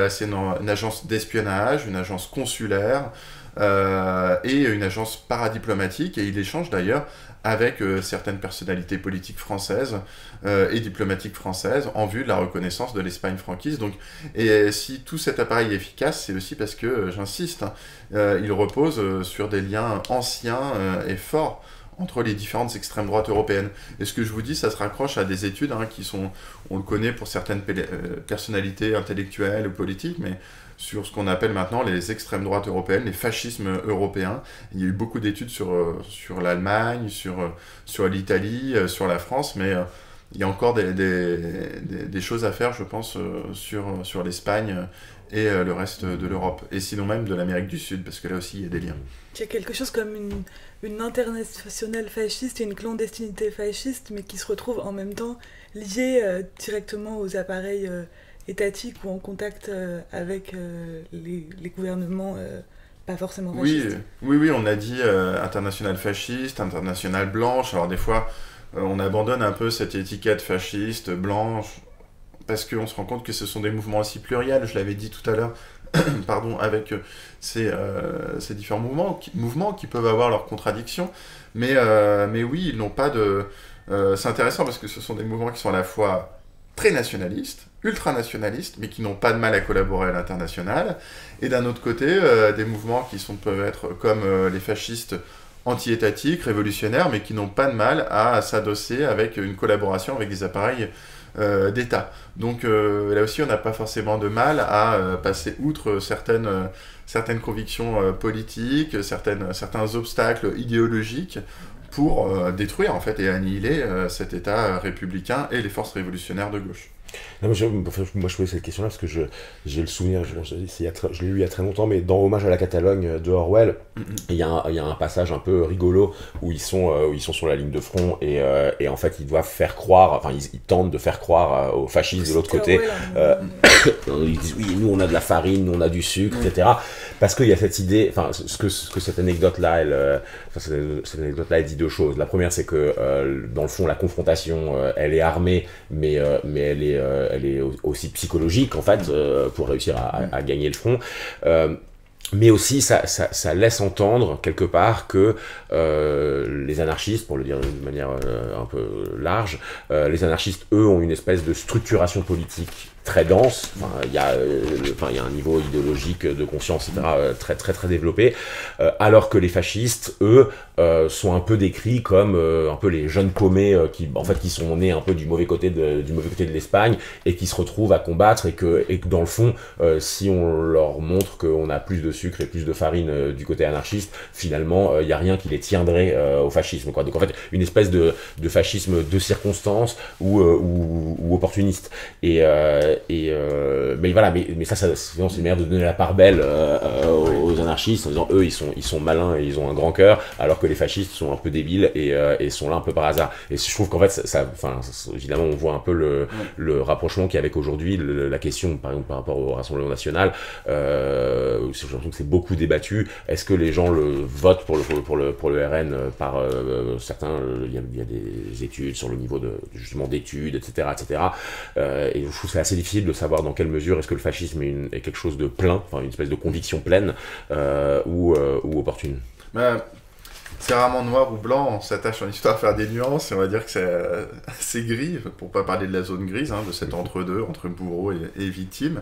c'est une agence d'espionnage, une agence consulaire et une agence paradiplomatique. Et il échange d'ailleurs avec certaines personnalités politiques françaises et diplomatiques françaises en vue de la reconnaissance de l'Espagne franquiste. Donc, et si tout cet appareil est efficace, c'est aussi parce que, j'insiste, il repose sur des liens anciens et forts entre les différentes extrêmes droites européennes. Et ce que je vous dis, ça se raccroche à des études qui sont, on le connaît pour certaines personnalités intellectuelles ou politiques, mais sur ce qu'on appelle maintenant les extrêmes droites européennes, les fascismes européens. Il y a eu beaucoup d'études sur l'Allemagne, sur l'Italie, sur la France, mais il y a encore des choses à faire, je pense, sur l'Espagne et le reste de l'Europe, et sinon même de l'Amérique du Sud, parce que là aussi il y a des liens. Il y a quelque chose comme une internationale fasciste et une clandestinité fasciste, mais qui se retrouvent en même temps liées directement aux appareils étatiques ou en contact avec les gouvernements pas forcément fascistes. Oui, on a dit internationale fasciste, internationale blanche, alors des fois on abandonne un peu cette étiquette fasciste, blanche, parce qu'on se rend compte que ce sont des mouvements aussi pluriels, je l'avais dit tout à l'heure, pardon, avec ces différents mouvements qui peuvent avoir leurs contradictions, mais oui, ils n'ont pas de... c'est intéressant parce que ce sont des mouvements qui sont à la fois très nationalistes, ultranationalistes, mais qui n'ont pas de mal à collaborer à l'international, et d'un autre côté, des mouvements qui peuvent être comme les fascistes anti-étatiques, révolutionnaires, mais qui n'ont pas de mal à s'adosser avec une collaboration avec des appareils d'État. Donc là aussi, on n'a pas forcément de mal à passer outre certaines convictions politiques, certains obstacles idéologiques pour détruire en fait et annihiler cet État républicain et les forces révolutionnaires de gauche. Non, moi je posais cette question-là parce que j'ai le souvenir, je l'ai lu il y a très longtemps, mais dans Hommage à la Catalogne de Orwell, il y a un passage un peu rigolo où ils sont sur la ligne de front et en fait ils doivent faire croire, enfin ils tentent de faire croire aux fascistes de l'autre côté. Ils disent oui, nous on a de la farine, nous on a du sucre, etc. Parce qu'il y a cette idée, enfin ce que cette anecdote-là, cette anecdote-là, elle dit deux choses. La première, c'est que dans le fond, la confrontation, elle est armée, mais elle est aussi psychologique en fait pour réussir à gagner le front. Mais aussi, ça laisse entendre quelque part que les anarchistes, pour le dire d'une manière un peu large, les anarchistes, eux, ont une espèce de structuration politique très dense. Enfin, il y a un niveau idéologique de conscience, etc., très très très développé, alors que les fascistes, eux, sont un peu décrits comme un peu les jeunes paumés qui sont nés un peu du mauvais côté de l'Espagne et qui se retrouvent à combattre et que dans le fond, si on leur montre qu'on a plus de sucre et plus de farine du côté anarchiste, finalement, il n'y a rien qui les tiendrait au fascisme, quoi. Donc en fait, une espèce de fascisme de circonstance ou opportuniste. Mais voilà, mais ça c'est une manière de donner la part belle aux anarchistes en disant eux ils sont malins et ils ont un grand cœur, alors que les fascistes sont un peu débiles et sont là un peu par hasard. Et je trouve qu'en fait évidemment on voit un peu le rapprochement qu'il y a avec aujourd'hui la question par exemple par rapport au Rassemblement National. J'ai l'impression que c'est beaucoup débattu. Est-ce que les gens le votent pour le RN par certains, il y a des études sur le niveau justement d'études, etc. Et je trouve que c'est assez difficile de savoir dans quelle mesure est-ce que le fascisme est quelque chose de plein, enfin une espèce de conviction pleine ou opportune. C'est rarement noir ou blanc, on s'attache en histoire à faire des nuances, et on va dire que c'est assez gris, pour pas parler de la zone grise, de cet entre-deux, entre bourreau et victime.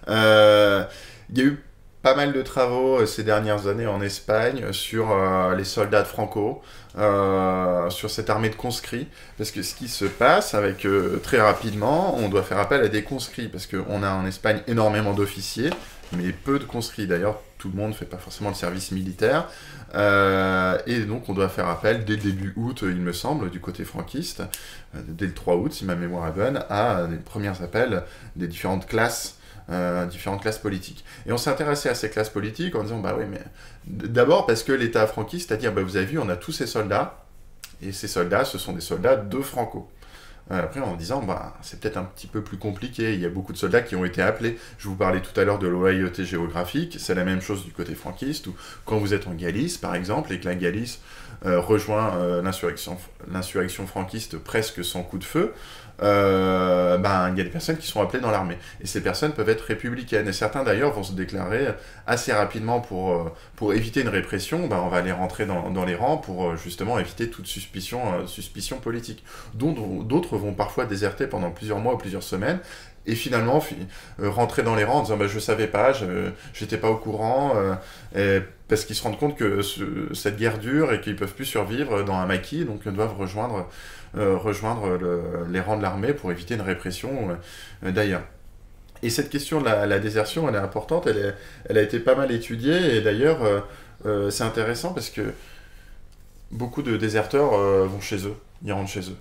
Il y a eu pas mal de travaux ces dernières années en Espagne sur les soldats de Franco, sur cette armée de conscrits, parce que ce qui se passe avec très rapidement, on doit faire appel à des conscrits, parce qu'on a en Espagne énormément d'officiers, mais peu de conscrits. D'ailleurs, tout le monde ne fait pas forcément le service militaire, et donc on doit faire appel dès le début août, il me semble, du côté franquiste, dès le 3 août, si ma mémoire est bonne, à des premiers appels des différentes classes politiques. Et on s'est intéressé à ces classes politiques en disant, bah oui, mais d'abord parce que l'État franquiste, c'est-à-dire, bah, vous avez vu, on a tous ces soldats, et ces soldats, ce sont des soldats de Franco. Après, en disant, bah, c'est peut-être un petit peu plus compliqué, il y a beaucoup de soldats qui ont été appelés. Je vous parlais tout à l'heure de loyauté géographique, c'est la même chose du côté franquiste, où quand vous êtes en Galice, par exemple, et que la Galice rejoint l'insurrection franquiste presque sans coup de feu, il y a des personnes qui sont appelées dans l'armée. Et ces personnes peuvent être républicaines. Et certains d'ailleurs vont se déclarer assez rapidement pour éviter une répression. On va les rentrer dans les rangs pour justement éviter toute suspicion politique. D'autres vont parfois déserter pendant plusieurs mois ou plusieurs semaines. Et finalement, rentrer dans les rangs en disant je savais pas, j'étais pas au courant, parce qu'ils se rendent compte que cette guerre dure et qu'ils peuvent plus survivre dans un maquis, donc doivent rejoindre les rangs de l'armée pour éviter une répression d'ailleurs. Et cette question de la désertion, elle est importante, elle a été pas mal étudiée, et d'ailleurs c'est intéressant parce que beaucoup de déserteurs vont chez eux, ils rentrent chez eux.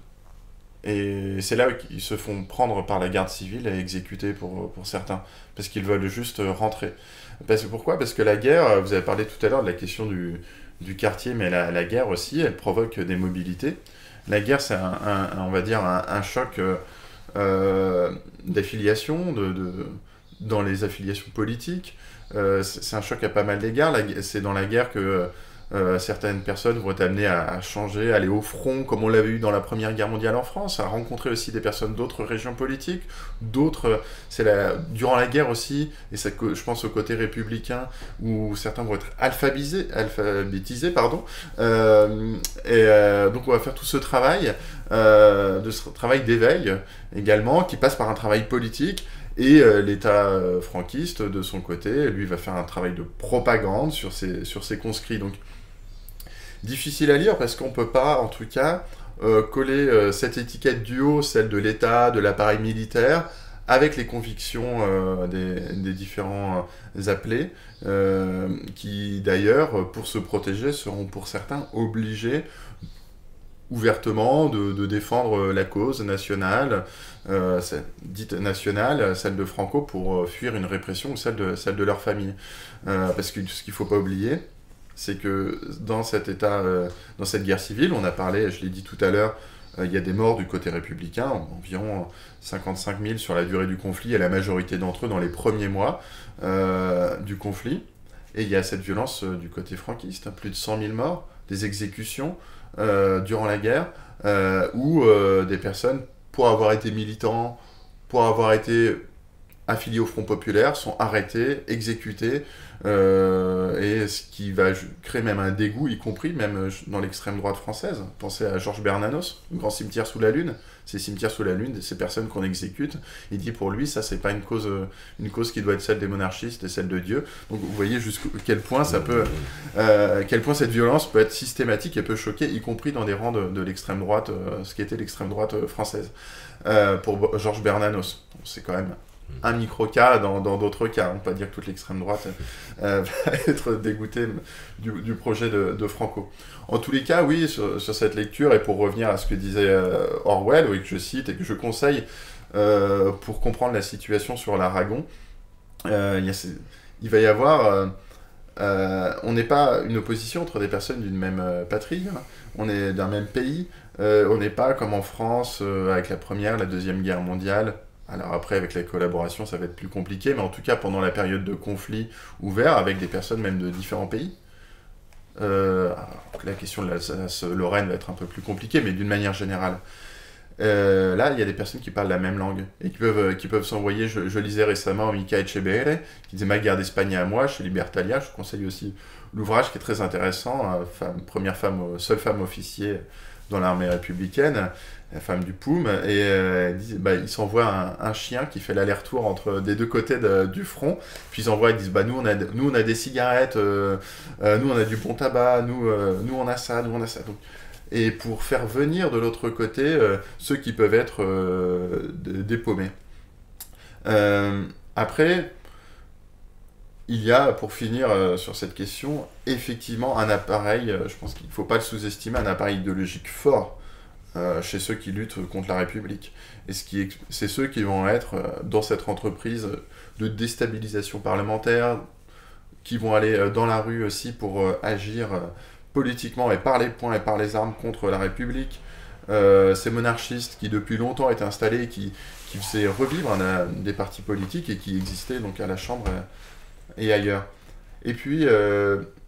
Et c'est là qu'ils se font prendre par la garde civile et exécuter pour certains, parce qu'ils veulent juste rentrer. Pourquoi ? Parce que la guerre, vous avez parlé tout à l'heure de la question du quartier, mais la guerre aussi, elle provoque des mobilités. La guerre, c'est on va dire un choc d'affiliation, dans les affiliations politiques. C'est un choc à pas mal d'égards. C'est dans la guerre que Certaines personnes vont être amenées à changer, à aller au front, comme on l'avait eu dans la Première Guerre mondiale en France, à rencontrer aussi des personnes d'autres régions politiques, d'autres... Durant la guerre aussi, et ça, je pense au côté républicain, où certains vont être alphabétisés, pardon. Donc on va faire tout ce travail, travail d'éveil également, qui passe par un travail politique. Et l'État franquiste, de son côté, lui va faire un travail de propagande sur ses conscrits. Donc, difficile à lire parce qu'on ne peut pas, en tout cas, coller cette étiquette du haut, celle de l'État, de l'appareil militaire, avec les convictions des différents appelés, qui d'ailleurs, pour se protéger, seront pour certains obligés ouvertement de défendre la cause nationale, dite nationale, celle de Franco, pour fuir une répression ou celle de leur famille. Parce que ce qu'il ne faut pas oublier, c'est que dans cet état, dans cette guerre civile, on a parlé, je l'ai dit tout à l'heure, il y a des morts du côté républicain, environ 55 000 sur la durée du conflit, et la majorité d'entre eux dans les premiers mois du conflit. Et il y a cette violence du côté franquiste, plus de 100 000 morts, des exécutions durant la guerre, où des personnes, pour avoir été militants, pour avoir été affiliés au Front Populaire, sont arrêtés, exécutés, et ce qui va créer même un dégoût, y compris même dans l'extrême droite française. Pensez à Georges Bernanos, le grand cimetière sous la Lune. Ces cimetières sous la Lune, ces personnes qu'on exécute, il dit pour lui, ça c'est pas une cause qui doit être celle des monarchistes et celle de Dieu. Donc vous voyez jusqu'à quel point ça peut, quel point cette violence peut être systématique et peut choquer, y compris dans des rangs de l'extrême droite, ce qui était l'extrême droite française. Pour Georges Bernanos, c'est quand même un micro-cas dans d'autres cas. On ne peut pas dire que toute l'extrême droite va être dégoûtée du projet de Franco. En tous les cas, oui, sur cette lecture, et pour revenir à ce que disait Orwell, oui, que je cite et que je conseille pour comprendre la situation sur l'Aragon, il va y avoir... on n'est pas une opposition entre des personnes d'une même patrie, hein. On est d'un même pays. On n'est pas comme en France avec la Première, la Deuxième Guerre mondiale. Alors après, avec la collaboration, ça va être plus compliqué, mais en tout cas, pendant la période de conflit ouvert, avec des personnes même de différents pays. La question de l'Alsace-Lorraine va être un peu plus compliquée, mais d'une manière générale. Là, il y a des personnes qui parlent la même langue, et qui peuvent s'envoyer. Je lisais récemment Mica Echeverre, qui disait « Ma guerre d'Espagne à moi », chez Libertalia. Je conseille aussi l'ouvrage qui est très intéressant, seule femme officier dans l'armée républicaine, la femme du POUM, et ils s'envoient un chien qui fait l'aller-retour des deux côtés du front, puis ils disent nous on a des cigarettes, nous on a du bon tabac, nous on a ça, nous on a ça. Donc, et pour faire venir de l'autre côté ceux qui peuvent être dépaumés. Après, il y a, pour finir sur cette question, effectivement un appareil, je pense qu'il ne faut pas le sous-estimer, un appareil idéologique fort chez ceux qui luttent contre la République. Et c'est ceux qui vont être dans cette entreprise de déstabilisation parlementaire, qui vont aller dans la rue aussi pour agir politiquement et par les poings et par les armes contre la République. Ces monarchistes qui depuis longtemps étaient installés, qui faisaient revivre des partis politiques et qui existaient donc à la Chambre et ailleurs. Et puis,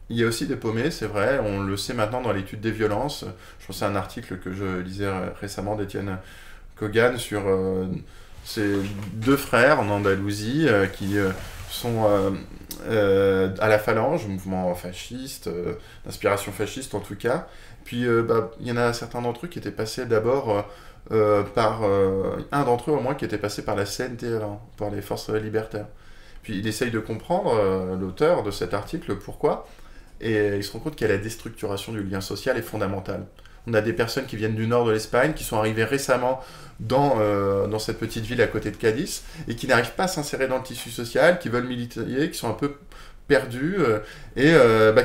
il y a aussi des paumés, c'est vrai, on le sait maintenant dans l'étude des violences. Je pense à un article que je lisais récemment d'Étienne Kogan sur ces deux frères en Andalousie qui sont à la Phalange, mouvement fasciste, d'inspiration fasciste en tout cas. Puis il y en a certains d'entre eux qui étaient passés d'abord par... un d'entre eux au moins qui était passé par la CNT, par les forces libertaires. Puis il essaye de comprendre, l'auteur de cet article, pourquoi, et il se rend compte que la déstructuration du lien social est fondamentale. On a des personnes qui viennent du nord de l'Espagne, qui sont arrivées récemment dans cette petite ville à côté de Cadiz, et qui n'arrivent pas à s'insérer dans le tissu social, qui veulent militer, qui sont un peu perdus, et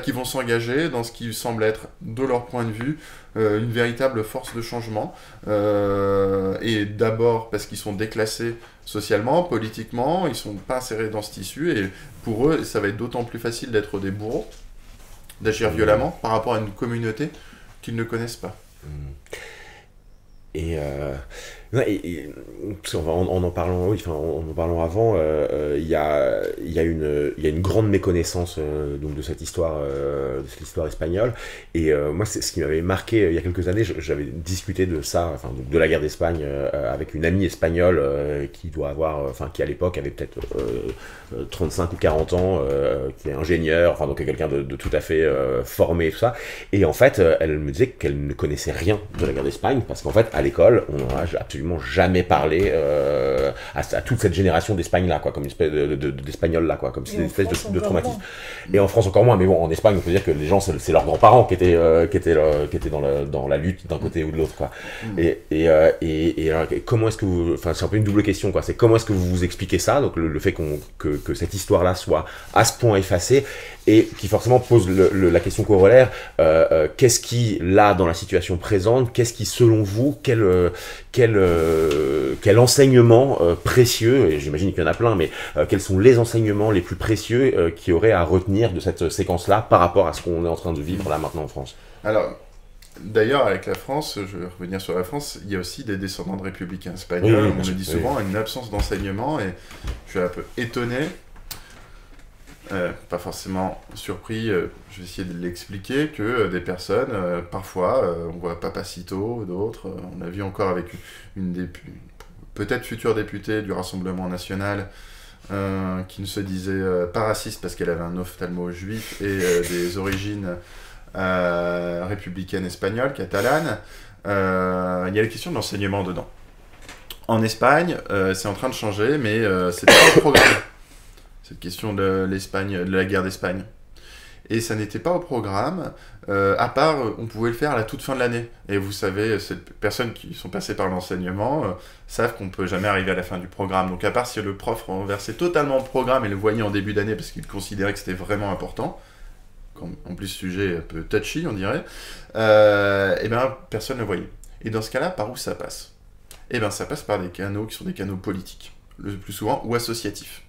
qui vont s'engager dans ce qui semble être, de leur point de vue, une véritable force de changement. Et d'abord parce qu'ils sont déclassés socialement, politiquement, ils ne sont pas insérés dans ce tissu, et pour eux, ça va être d'autant plus facile d'être des bourreaux, d'agir violemment par rapport à une communauté qu'ils ne connaissent pas. Et Ouais, parce en parlant, oui, enfin, en parlant avant, il y a une grande méconnaissance donc de cette histoire espagnole. Et moi, c'est ce qui m'avait marqué il y a quelques années. J'avais discuté de ça, enfin, donc de la guerre d'Espagne, avec une amie espagnole qui doit avoir, enfin, qui à l'époque avait peut-être 35 ou 40 ans, qui est ingénieur, enfin, donc quelqu'un de tout à fait formé et tout ça. Et en fait, elle me disait qu'elle ne connaissait rien de la guerre d'Espagne parce qu'en fait, à l'école, on n'en a absolument jamais parlé à toute cette génération d'Espagne là, quoi, comme une espèce d'Espagnol là, quoi, comme c'est une espèce de traumatisme. Et en France encore moins, mais bon, en Espagne, on peut dire que les gens, c'est leurs grands-parents qui étaient dans la lutte d'un côté ou de l'autre, quoi. Et alors, comment est-ce que vous, enfin, c'est un peu une double question, quoi. C'est comment est-ce que vous vous expliquez ça, donc le fait que cette histoire-là soit à ce point effacée et qui forcément pose la question corollaire, qu'est-ce qui, là, dans la situation présente, qu'est-ce qui, selon vous, quel enseignement précieux, et j'imagine qu'il y en a plein, mais quels sont les enseignements les plus précieux qu'il y aurait à retenir de cette séquence-là par rapport à ce qu'on est en train de vivre là maintenant en France? Alors, d'ailleurs, avec la France, je vais revenir sur la France, il y a aussi des descendants de républicains espagnols. Oui, on le dit souvent, une absence d'enseignement, et je suis un peu étonné. Pas forcément surpris, je vais essayer de l'expliquer, que des personnes, parfois, on voit Papacito, d'autres, on l'a vu encore avec une peut-être future députée du Rassemblement National, qui ne se disait pas raciste parce qu'elle avait un ophtalmo juif et des origines républicaines espagnoles, catalanes. Il y a la question de l'enseignement dedans. En Espagne, c'est en train de changer, mais c'est pas au programme. Cette question de la guerre d'Espagne. Et ça n'était pas au programme, à part, on pouvait le faire à la toute fin de l'année. Et vous savez, ces personnes qui sont passées par l'enseignement savent qu'on ne peut jamais arriver à la fin du programme. Donc à part si le prof renversait totalement le programme et le voyait en début d'année parce qu'il considérait que c'était vraiment important, en plus sujet un peu touchy, on dirait, et bien personne ne le voyait. Et dans ce cas-là, par où ça passe? Et bien ça passe par des canaux qui sont des canaux politiques, le plus souvent, ou associatifs.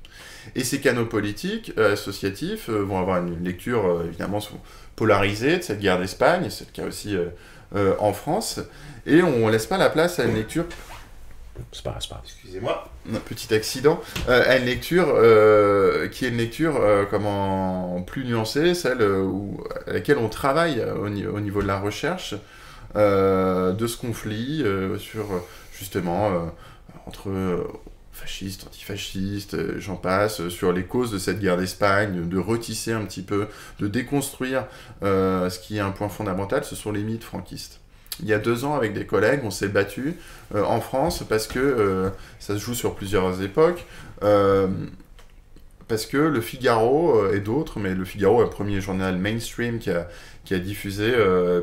Et ces canaux politiques, associatifs, vont avoir une lecture évidemment polarisée de cette guerre d'Espagne, c'est le cas aussi en France, et on ne laisse pas la place à une lecture... C'est pas grave. Excusez-moi, un petit accident. À une lecture qui est une lecture plus nuancée, celle à laquelle on travaille au niveau de la recherche de ce conflit sur justement entre... fascistes, antifascistes, j'en passe, sur les causes de cette guerre d'Espagne, de retisser un petit peu, de déconstruire ce qui est un point fondamental, ce sont les mythes franquistes. Il y a 2 ans, avec des collègues, on s'est battu en France parce que ça se joue sur plusieurs époques, parce que Le Figaro et d'autres, mais Le Figaro est le premier journal mainstream qui a diffusé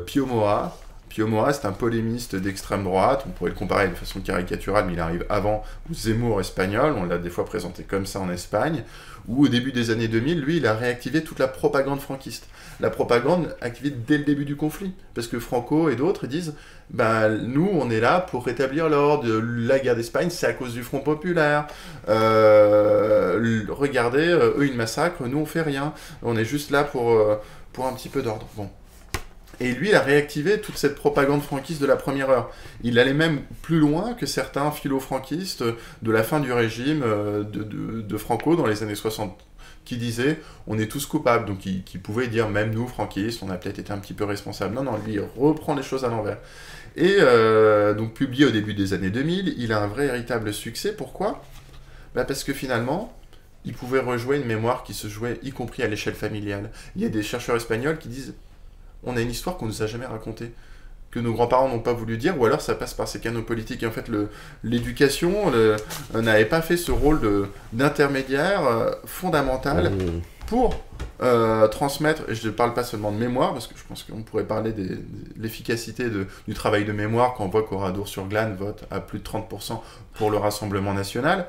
Pio Moa. Pio Moa, c'est un polémiste d'extrême droite, on pourrait le comparer de façon caricaturale, mais il arrive avant Zemmour espagnol, on l'a des fois présenté comme ça en Espagne, où au début des années 2000, lui, il a réactivé toute la propagande franquiste. La propagande activée dès le début du conflit, parce que Franco et d'autres disent, nous, on est là pour rétablir l'ordre, la guerre d'Espagne, c'est à cause du Front Populaire, regardez, eux, ils massacrent, nous, on fait rien, on est juste là pour un petit peu d'ordre. Bon. Et lui, il a réactivé toute cette propagande franquiste de la première heure. Il allait même plus loin que certains philo-franquistes de la fin du régime de Franco dans les années 60, qui disaient « on est tous coupables », donc qui pouvaient dire « même nous, franquistes, on a peut-être été un petit peu responsables ». Non, lui, il reprend les choses à l'envers. Et donc, publié au début des années 2000, il a un vrai véritable succès. Pourquoi ? Parce que finalement, il pouvait rejouer une mémoire qui se jouait, y compris à l'échelle familiale. Il y a des chercheurs espagnols qui disent on a une histoire qu'on ne nous a jamais racontée, que nos grands-parents n'ont pas voulu dire, ou alors ça passe par ces canaux politiques. Et en fait, l'éducation n'avait pas fait ce rôle d'intermédiaire fondamental pour transmettre, et je ne parle pas seulement de mémoire, parce que je pense qu'on pourrait parler de l'efficacité du travail de mémoire quand on voit qu'Oradour-sur-Glane vote à plus de 30% pour le Rassemblement National,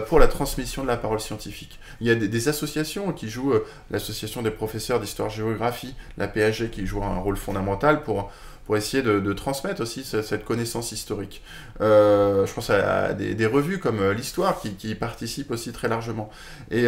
pour la transmission de la parole scientifique. Il y a des associations qui jouent, l'association des professeurs d'histoire-géographie, la PAG, qui joue un rôle fondamental pour essayer de transmettre aussi cette connaissance historique. Je pense à des revues comme l'Histoire qui participent aussi très largement. Et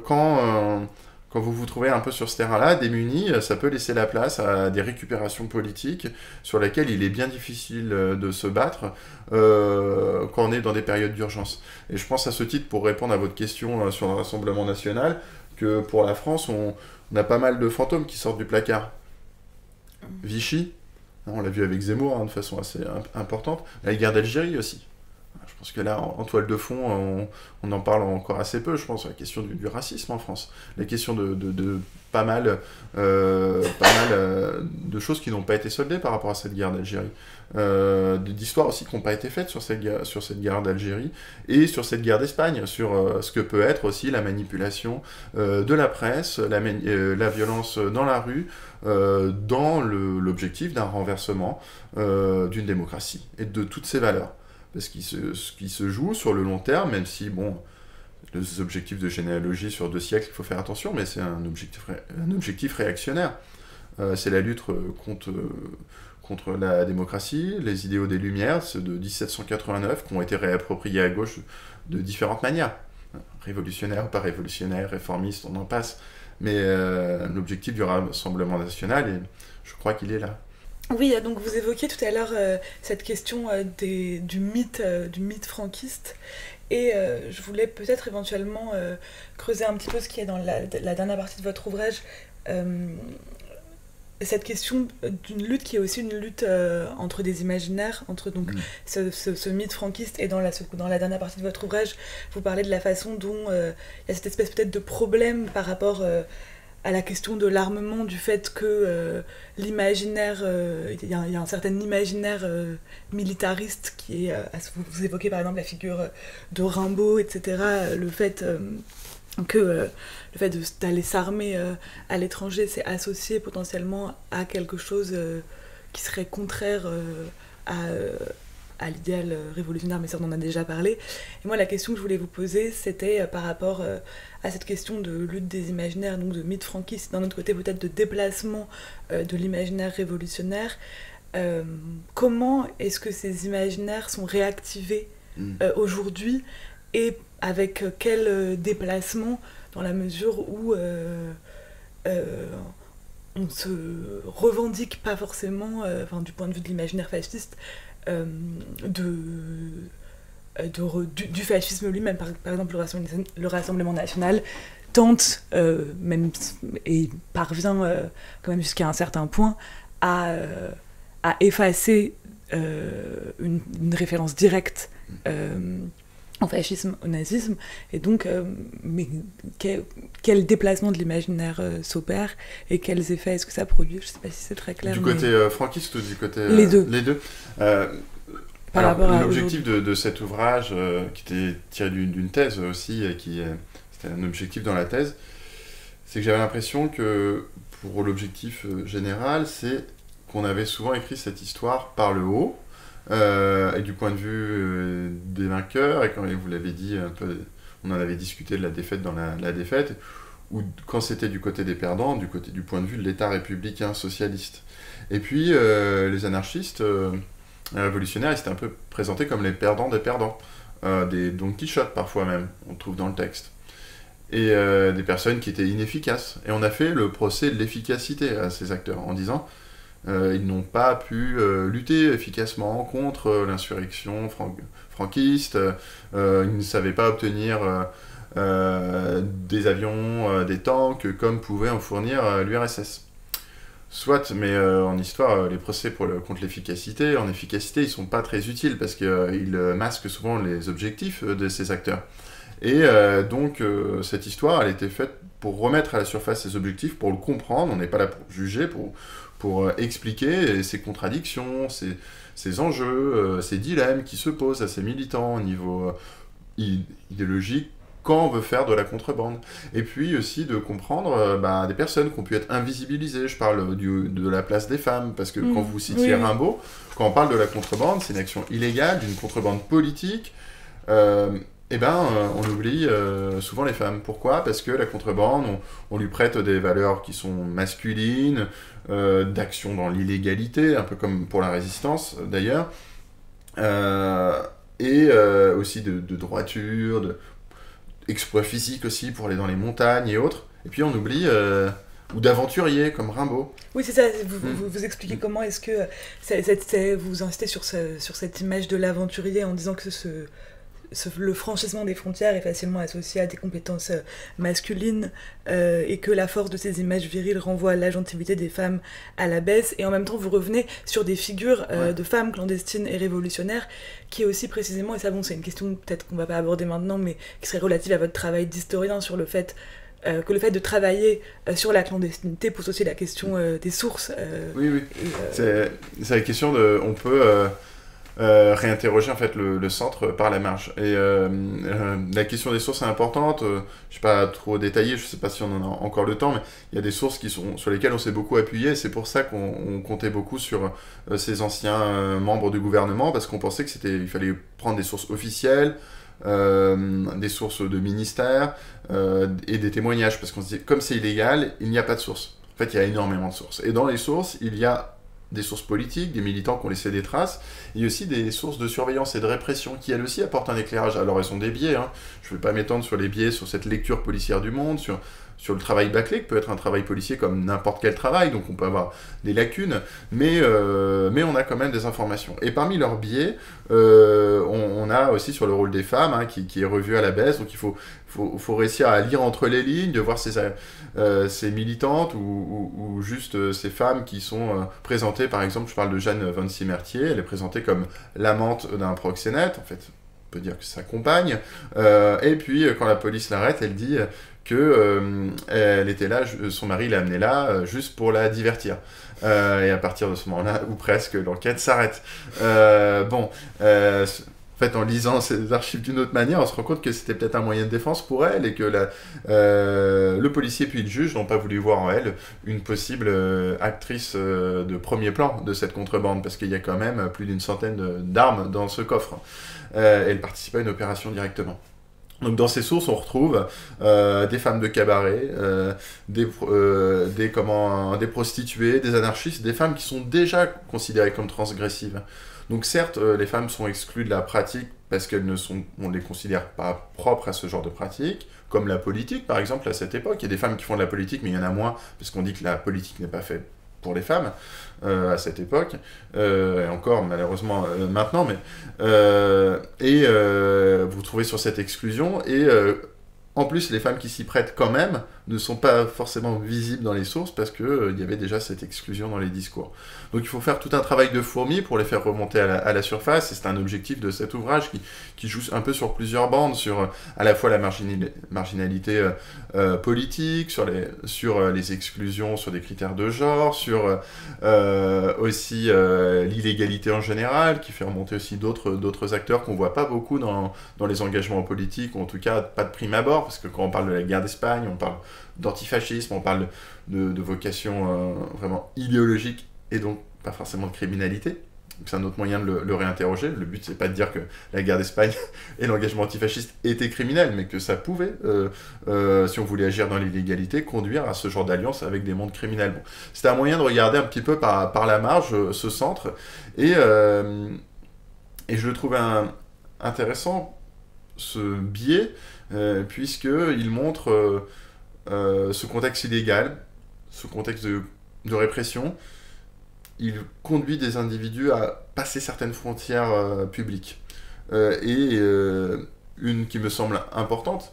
quand quand vous vous trouvez un peu sur ce terrain-là, démuni, ça peut laisser la place à des récupérations politiques sur lesquelles il est bien difficile de se battre quand on est dans des périodes d'urgence. Et je pense à ce titre, pour répondre à votre question sur le Rassemblement national, que pour la France, on a pas mal de fantômes qui sortent du placard. Vichy, on l'a vu avec Zemmour de façon assez importante, la guerre d'Algérie aussi. Je pense que là, en toile de fond, on en parle encore assez peu, je pense, la question du racisme en France. La question de pas mal de choses qui n'ont pas été soldées par rapport à cette guerre d'Algérie. D'histoires aussi qui n'ont pas été faites sur cette guerre d'Algérie et sur cette guerre d'Espagne, sur ce que peut être aussi la manipulation de la presse, la violence dans la rue, dans l'objectif d'un renversement d'une démocratie et de toutes ses valeurs. Parce qu'il se joue sur le long terme, même si, bon, les objectifs de généalogie sur 2 siècles, il faut faire attention, mais c'est un objectif réactionnaire. C'est la lutte contre la démocratie, les idéaux des Lumières, ceux de 1789, qui ont été réappropriés à gauche de différentes manières. Révolutionnaire, pas révolutionnaire, réformiste, on en passe. Mais l'objectif du Rassemblement national, et je crois qu'il est là. Oui, donc vous évoquiez tout à l'heure cette question du mythe franquiste, et je voulais peut-être éventuellement creuser un petit peu ce qui est dans la dernière partie de votre ouvrage, cette question d'une lutte qui est aussi une lutte entre des imaginaires, entre donc ce mythe franquiste, et dans la dernière partie de votre ouvrage, vous parlez de la façon dont il y a cette espèce peut-être de problème par rapport à la question de l'armement, du fait que l'imaginaire, il y a un certain imaginaire militariste qui est, vous évoquez par exemple la figure de Rimbaud, etc., le fait d'aller s'armer à l'étranger, c'est associé potentiellement à quelque chose qui serait contraire à l'idéal révolutionnaire, mais ça on en a déjà parlé. Et moi la question que je voulais vous poser, c'était par rapport à cette question de lutte des imaginaires, donc de mythe franquiste, d'un autre côté peut-être de déplacement de l'imaginaire révolutionnaire. Comment est-ce que ces imaginaires sont réactivés aujourd'hui, et avec quel déplacement, dans la mesure où on se revendique pas forcément, du point de vue de l'imaginaire fasciste, du fascisme lui-même. Par exemple, le Rassemblement national tente, et parvient quand même jusqu'à un certain point, à effacer une référence directe au fascisme, au nazisme, et donc mais quel déplacement de l'imaginaire s'opère, et quels effets est-ce que ça produit? Je sais pas si c'est très clair. Du côté franquiste ou du côté... les deux. Les deux. L'objectif de cet ouvrage, qui était tiré d'une thèse aussi, c'était un objectif dans la thèse, c'est que j'avais l'impression que, pour l'objectif général, c'est qu'on avait souvent écrit cette histoire par le haut, et du point de vue des vainqueurs, et quand vous l'avez dit un peu, on en avait discuté de la défaite dans la défaite, ou quand c'était du côté des perdants, du point de vue de l'État républicain socialiste. Et puis les anarchistes, les révolutionnaires, ils étaient un peu présentés comme les perdants des perdants, des Don Quichotte parfois même, on trouve dans le texte, et des personnes qui étaient inefficaces. Et on a fait le procès de l'efficacité à ces acteurs, en disant ils n'ont pas pu lutter efficacement contre l'insurrection franquiste, ils ne savaient pas obtenir des avions, des tanks, comme pouvait en fournir l'URSS. Soit, mais en histoire, les procès contre l'efficacité, en efficacité, ils sont pas très utiles, parce qu'ils masquent souvent les objectifs de ces acteurs. Et donc, cette histoire, elle était faite pour remettre à la surface ces objectifs, pour le comprendre. On n'est pas là pour juger, pour expliquer ces contradictions, ces enjeux, ces dilemmes qui se posent à ces militants au niveau idéologique, quand on veut faire de la contrebande. Et puis aussi de comprendre des personnes qui ont pu être invisibilisées. Je parle de la place des femmes, parce que quand vous citiez Rimbaud, quand on parle de la contrebande, c'est une action illégale, d'une contrebande politique, on oublie souvent les femmes. Pourquoi? Parce que la contrebande, on lui prête des valeurs qui sont masculines, d'action dans l'illégalité, un peu comme pour la résistance d'ailleurs, et aussi de droiture, exploit physique aussi pour aller dans les montagnes et autres. Et puis on oublie, ou d'aventuriers comme Rimbaud. Oui, c'est ça, vous expliquez comment est-ce que vous insistez sur cette image de l'aventurier en disant que le franchissement des frontières est facilement associé à des compétences masculines et que la force de ces images viriles renvoie l'agentivité des femmes à la baisse, et en même temps vous revenez sur des figures de femmes clandestines et révolutionnaires qui est aussi précisément, et ça bon c'est une question peut-être qu'on va pas aborder maintenant mais qui serait relative à votre travail d'historien sur le fait que le fait de travailler sur la clandestinité pose aussi la question des sources. Oui. C'est la question de... On peut réinterroger en fait le centre par la marge. Et la question des sources est importante. Je ne vais pas trop détailler, je ne sais pas si on en a encore le temps, mais il y a des sources sur lesquelles on s'est beaucoup appuyé. C'est pour ça qu'on comptait beaucoup sur ces anciens membres du gouvernement, parce qu'on pensait qu'il fallait prendre des sources officielles, des sources de ministères et des témoignages, parce qu'on se dit, comme c'est illégal, il n'y a pas de sources. En fait, il y a énormément de sources. Et dans les sources, il y a des sources politiques, des militants qui ont laissé des traces, et aussi des sources de surveillance et de répression qui, elles aussi, apportent un éclairage. Alors, elles ont des biais, hein. Je ne vais pas m'étendre sur les biais, sur cette lecture policière du monde, sur le travail bâclé, qui peut être un travail policier comme n'importe quel travail, donc on peut avoir des lacunes, mais on a quand même des informations. Et parmi leurs biais, on a aussi sur le rôle des femmes, hein, qui est revu à la baisse, donc il faut réussir à lire entre les lignes, de voir ces militantes ou juste ces femmes qui sont présentées, par exemple, je parle de Jeanne Van-Simertier, elle est présentée comme l'amante d'un proxénète, en fait, on peut dire que c'est sa compagne, et puis quand la police l'arrête, elle dit que elle était là, son mari l'a amenée là juste pour la divertir. Et à partir de ce moment-là, ou presque, l'enquête s'arrête. En fait, en lisant ces archives d'une autre manière, on se rend compte que c'était peut-être un moyen de défense pour elle et que le policier puis le juge n'ont pas voulu voir en elle une possible actrice de premier plan de cette contrebande, parce qu'il y a quand même plus d'une centaine d'armes dans ce coffre. Elle participe à une opération directement. Donc dans ces sources, on retrouve des femmes de cabaret, des prostituées, des anarchistes, des femmes qui sont déjà considérées comme transgressives. Donc certes, les femmes sont exclues de la pratique parce on ne les considère pas propres à ce genre de pratique, comme la politique par exemple à cette époque. Il y a des femmes qui font de la politique, mais il y en a moins, parce qu'on dit que la politique n'est pas faite pour les femmes à cette époque, et encore malheureusement maintenant, mais vous trouvez sur cette exclusion, et en plus les femmes qui s'y prêtent quand même ne sont pas forcément visibles dans les sources parce qu'il y avait déjà cette exclusion dans les discours. Donc il faut faire tout un travail de fourmi pour les faire remonter à la surface, et c'est un objectif de cet ouvrage qui joue un peu sur plusieurs bandes, sur à la fois la marginalité politique, sur les exclusions, sur des critères de genre, sur aussi l'illégalité en général, qui fait remonter aussi d'autres acteurs qu'on voit pas beaucoup dans les engagements politiques, ou en tout cas pas de prime abord, parce que quand on parle de la guerre d'Espagne, on parle d'antifascisme, on parle de vocation vraiment idéologique, et donc pas forcément de criminalité. C'est un autre moyen de le réinterroger. Le but, c'est pas de dire que la guerre d'Espagne et l'engagement antifasciste étaient criminels, mais que ça pouvait, si on voulait agir dans l'illégalité, conduire à ce genre d'alliance avec des mondes criminels. Bon. C'était un moyen de regarder un petit peu par la marge ce centre, et je le trouvais intéressant, ce biais, puisqu'il montre ce contexte illégal, ce contexte de répression. Il conduit des individus à passer certaines frontières publiques. Une qui me semble importante,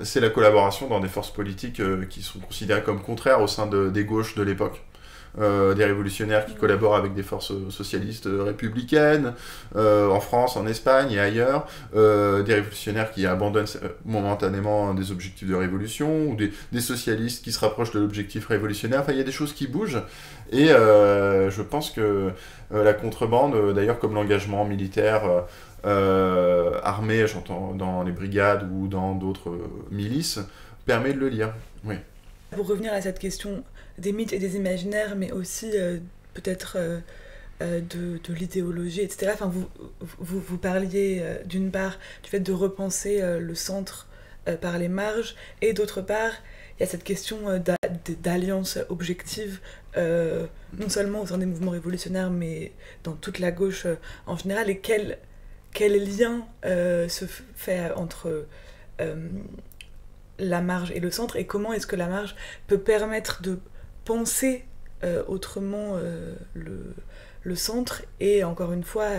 c'est la collaboration dans des forces politiques qui sont considérées comme contraires au sein des gauches de l'époque. Des révolutionnaires qui collaborent avec des forces socialistes républicaines, en France, en Espagne et ailleurs, des révolutionnaires qui abandonnent momentanément des objectifs de révolution, ou des socialistes qui se rapprochent de l'objectif révolutionnaire. Enfin, il y a des choses qui bougent, et je pense que la contrebande, d'ailleurs comme l'engagement militaire armé, j'entends dans les brigades ou dans d'autres milices, permet de le lire. Oui. Pour revenir à cette question des mythes et des imaginaires, mais aussi peut-être de l'idéologie, etc. Enfin, vous parliez d'une part du fait de repenser le centre par les marges, et d'autre part, il y a cette question d'alliance objective, non seulement au sein des mouvements révolutionnaires, mais dans toute la gauche en général, et quel lien se fait entre la marge et le centre, et comment est-ce que la marge peut permettre de penser autrement le centre, et encore une fois,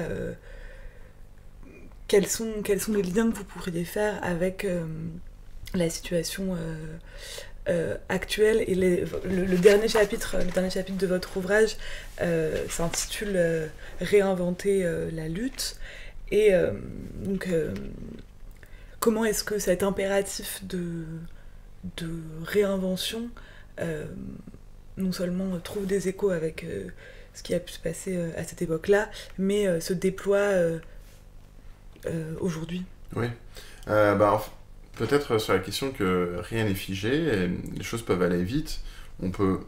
quels sont les liens que vous pourriez faire avec la situation actuelle. Et le dernier chapitre de votre ouvrage s'intitule Réinventer la lutte, et donc comment est-ce que cet impératif de réinvention non seulement trouve des échos avec ce qui a pu se passer à cette époque-là, mais se déploie aujourd'hui. Oui. Peut-être sur la question que rien n'est figé, et les choses peuvent aller vite. On peut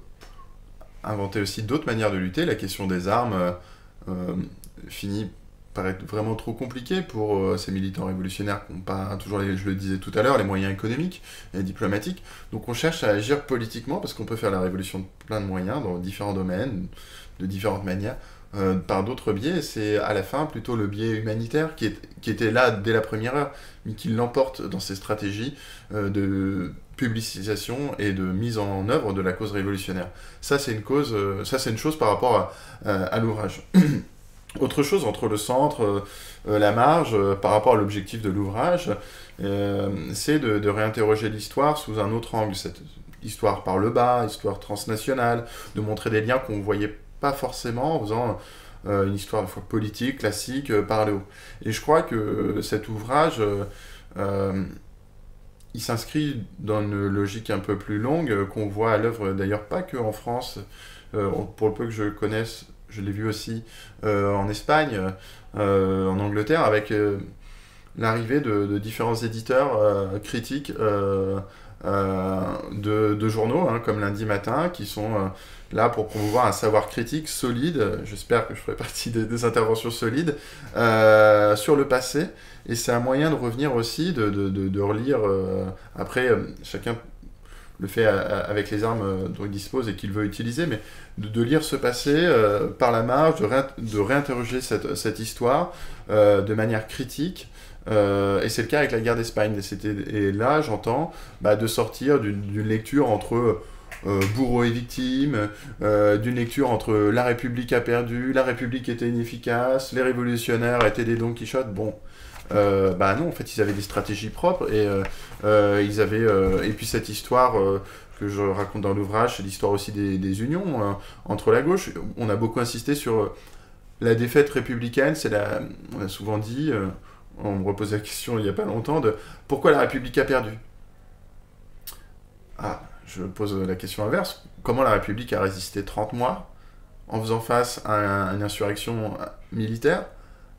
inventer aussi d'autres manières de lutter. La question des armes finit par être vraiment trop compliquée pour ces militants révolutionnaires qui n'ont pas toujours, je le disais tout à l'heure, les moyens économiques et diplomatiques. Donc on cherche à agir politiquement, parce qu'on peut faire la révolution de plein de moyens, dans différents domaines, de différentes manières, par d'autres biais. C'est à la fin plutôt le biais humanitaire qui était là dès la première heure, mais qui l'emporte dans ses stratégies de publicisation et de mise en œuvre de la cause révolutionnaire. Ça c'est une chose par rapport à l'ouvrage. Autre chose entre le centre, la marge, par rapport à l'objectif de l'ouvrage, c'est de réinterroger l'histoire sous un autre angle, cette histoire par le bas, histoire transnationale, de montrer des liens qu'on ne voyait pas forcément en faisant une histoire à la fois politique, classique, par le haut. Et je crois que cet ouvrage, il s'inscrit dans une logique un peu plus longue, qu'on voit à l'œuvre d'ailleurs pas qu'en France, pour le peu que je connaisse. Je l'ai vu aussi en Espagne, en Angleterre, avec l'arrivée de différents éditeurs critiques de journaux, comme Lundi Matin, qui sont là pour promouvoir un savoir critique solide. J'espère que je ferai partie des interventions solides sur le passé. Et c'est un moyen de revenir aussi, de relire. Après, chacun le fait avec les armes dont il dispose et qu'il veut utiliser, mais de lire ce passé par la marge, de réinterroger cette histoire de manière critique. Et c'est le cas avec la guerre d'Espagne. Et là, j'entends de sortir d'une lecture entre bourreau et victime, d'une lecture entre la République a perdu, la République était inefficace, les révolutionnaires étaient des Don Quichotte. Bon, non, en fait, ils avaient des stratégies propres, et ils avaient... et puis cette histoire que je raconte dans l'ouvrage, c'est l'histoire aussi des unions entre la gauche. On a beaucoup insisté sur la défaite républicaine. On a souvent dit, on me reposait la question il n'y a pas longtemps, de pourquoi la République a perdu. Je pose la question inverse. Comment la République a résisté 30 mois en faisant face à une insurrection militaire,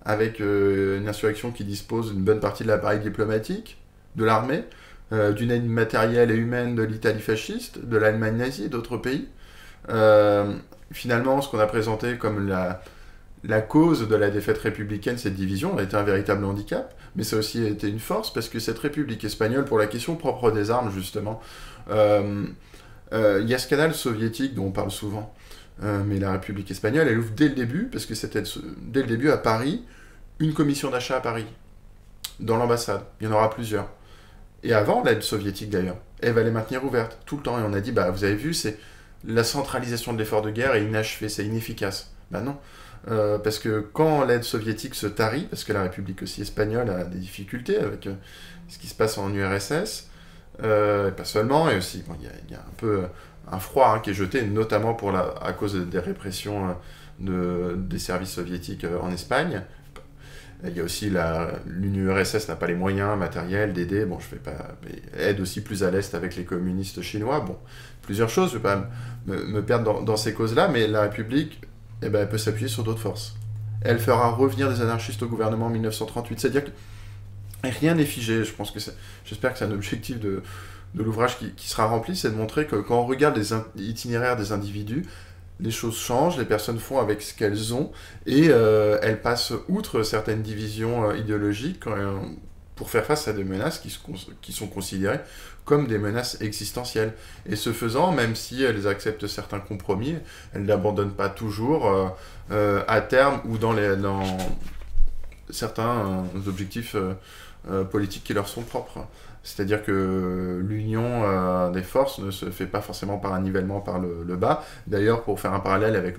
avec une insurrection qui dispose d'une bonne partie de l'appareil diplomatique, de l'armée, d'une aide matérielle et humaine de l'Italie fasciste, de l'Allemagne nazie et d'autres pays. Finalement, ce qu'on a présenté comme la cause de la défaite républicaine, cette division, a été un véritable handicap, mais ça a aussi été une force, parce que cette République espagnole, pour la question propre des armes, justement, il y a ce canal soviétique dont on parle souvent, mais la République espagnole, elle ouvre dès le début, parce que c'était dès le début à Paris, une commission d'achat à Paris, dans l'ambassade. Il y en aura plusieurs. Et avant l'aide soviétique d'ailleurs, elle va les maintenir ouvertes tout le temps. Et on a dit, vous avez vu, c'est la centralisation de l'effort de guerre est inachevée, c'est inefficace. Non. Parce que quand l'aide soviétique se tarit, parce que la République aussi espagnole a des difficultés avec ce qui se passe en URSS, et pas seulement, et aussi, il y a un peu un froid qui est jeté, notamment à cause des répressions des services soviétiques en Espagne. Il y a aussi l'URSS n'a pas les moyens matériels d'aider. Bon, je fais pas aide aussi plus à l'est avec les communistes chinois. Bon, plusieurs choses. Je ne vais pas me perdre dans ces causes-là, mais la République, elle peut s'appuyer sur d'autres forces. Elle fera revenir des anarchistes au gouvernement en 1938. C'est-à-dire que rien n'est figé. J'espère que c'est un objectif de l'ouvrage qui sera rempli, c'est de montrer que quand on regarde les itinéraires des individus, les choses changent, les personnes font avec ce qu'elles ont, et elles passent outre certaines divisions idéologiques pour faire face à des menaces qui sont considérées comme des menaces existentielles. Et ce faisant, même si elles acceptent certains compromis, elles n'abandonnent pas toujours à terme ou dans certains objectifs politiques qui leur sont propres. C'est-à-dire que l'union des forces ne se fait pas forcément par un nivellement par le bas. D'ailleurs, pour faire un parallèle avec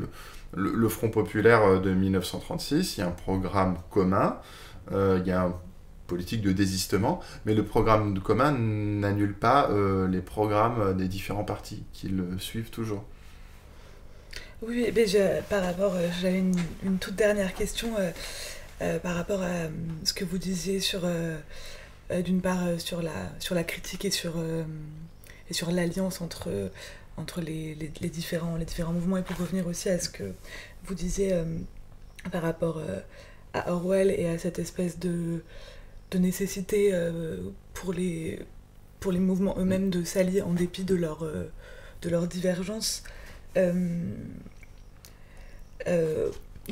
le Front populaire de 1936, il y a un programme commun, il y a une politique de désistement, mais le programme commun n'annule pas les programmes des différents partis qui le suivent toujours. Oui, mais par rapport, j'avais une toute dernière question par rapport à ce que vous disiez sur, d'une part, sur la critique et sur l'alliance entre les différents mouvements, et pour revenir aussi à ce que vous disiez par rapport à Orwell et à cette espèce de nécessité pour les mouvements eux-mêmes de s'allier en dépit de leur divergence.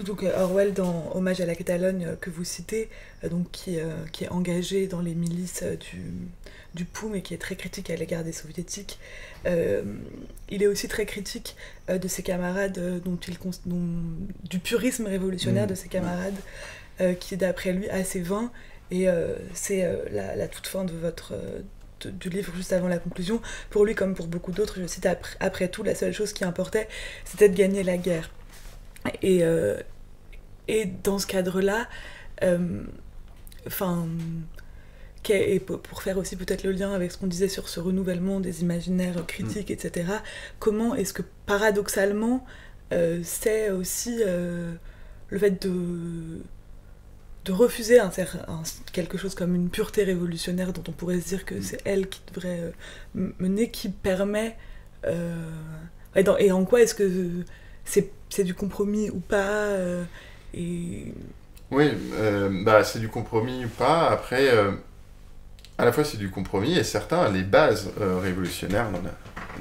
Donc Orwell dans Hommage à la Catalogne que vous citez, donc qui est engagé dans les milices du POUM et qui est très critique à l'égard des soviétiques. Il est aussi très critique de ses camarades, du purisme révolutionnaire de ses camarades, qui est d'après lui assez vain, et c'est la toute fin de du livre, juste avant la conclusion. Pour lui, comme pour beaucoup d'autres, je cite, après tout, la seule chose qui importait, c'était de gagner la guerre. Et dans ce cadre-là, et pour faire aussi peut-être le lien avec ce qu'on disait sur ce renouvellement des imaginaires critiques, etc., comment est-ce que paradoxalement, c'est aussi le fait de refuser quelque chose comme une pureté révolutionnaire dont on pourrait se dire que c'est elle qui devrait mener, qui permet... et en quoi est-ce que c'est du compromis ou pas Oui, c'est du compromis ou pas. Après, à la fois c'est du compromis, et certains, les bases révolutionnaires, dans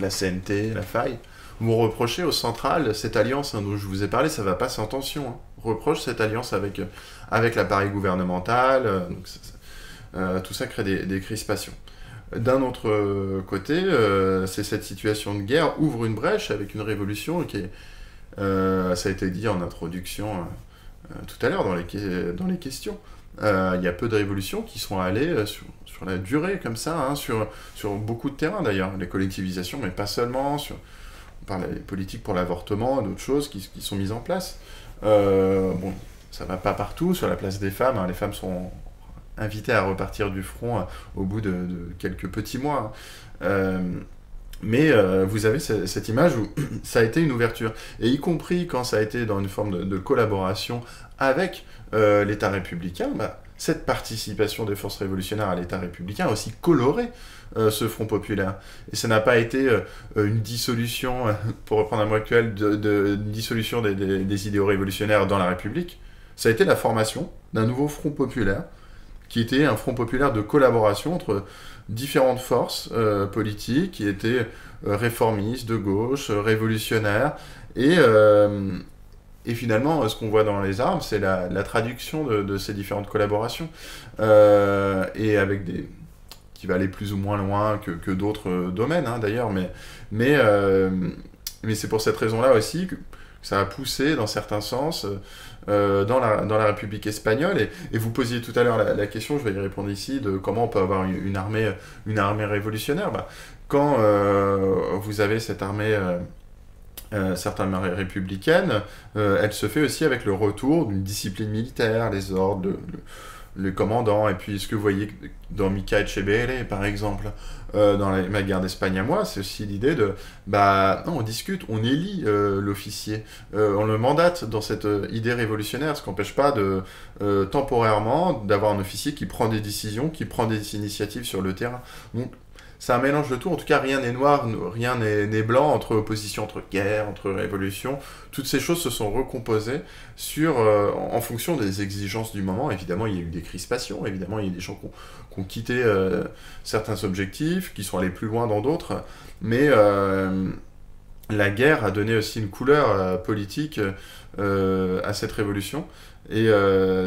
la CNT, la faille, vont reprocher au central cette alliance dont je vous ai parlé, ça va pas sans tension. Hein. Reproche cette alliance avec l'appareil gouvernemental, tout ça crée des crispations. D'un autre côté, c'est cette situation de guerre ouvre une brèche avec une révolution qui est, ça a été dit en introduction tout à l'heure dans les questions. Il y a peu de révolutions qui sont allées sur la durée comme ça, hein, sur beaucoup de terrains d'ailleurs, les collectivisations, mais pas seulement, on parle des politiques pour l'avortement, d'autres choses qui sont mises en place. Bon, ça va pas partout, sur la place des femmes, hein, les femmes sont invitées à repartir du front au bout de quelques petits mois. Mais vous avez cette image où ça a été une ouverture, et y compris quand ça a été dans une forme de collaboration avec l'État républicain, cette participation des forces révolutionnaires à l'État républicain a aussi coloré ce Front populaire. Et ça n'a pas été une dissolution, pour reprendre un mot actuel, une dissolution des idéaux révolutionnaires dans la République. Ça a été la formation d'un nouveau Front populaire, qui était un Front populaire de collaboration entre différentes forces politiques, qui étaient réformistes, de gauche, révolutionnaires, et finalement, ce qu'on voit dans les armes, c'est la traduction de ces différentes collaborations, et avec qui va aller plus ou moins loin que d'autres domaines, hein, d'ailleurs, mais c'est pour cette raison-là aussi que ça a poussé, dans certains sens, dans la République espagnole, et vous posiez tout à l'heure la question, je vais y répondre ici, de comment on peut avoir une armée révolutionnaire. Quand vous avez cette armée... certaines armées républicaines, elle se fait aussi avec le retour d'une discipline militaire, les ordres, le commandant, et puis ce que vous voyez dans Mica Echebele, par exemple, dans ma guerre d'Espagne à moi, c'est aussi l'idée de, non, on discute, on élit l'officier, on le mandate dans cette idée révolutionnaire, ce qui n'empêche pas temporairement d'avoir un officier qui prend des décisions, qui prend des initiatives sur le terrain. Donc, c'est un mélange de tout. En tout cas, rien n'est noir, rien n'est blanc, entre opposition, entre guerre, entre révolution. Toutes ces choses se sont recomposées en fonction des exigences du moment. Évidemment, il y a eu des crispations. Évidemment, il y a eu des gens qui ont quitté certains objectifs, qui sont allés plus loin dans d'autres. Mais la guerre a donné aussi une couleur politique à cette révolution. Et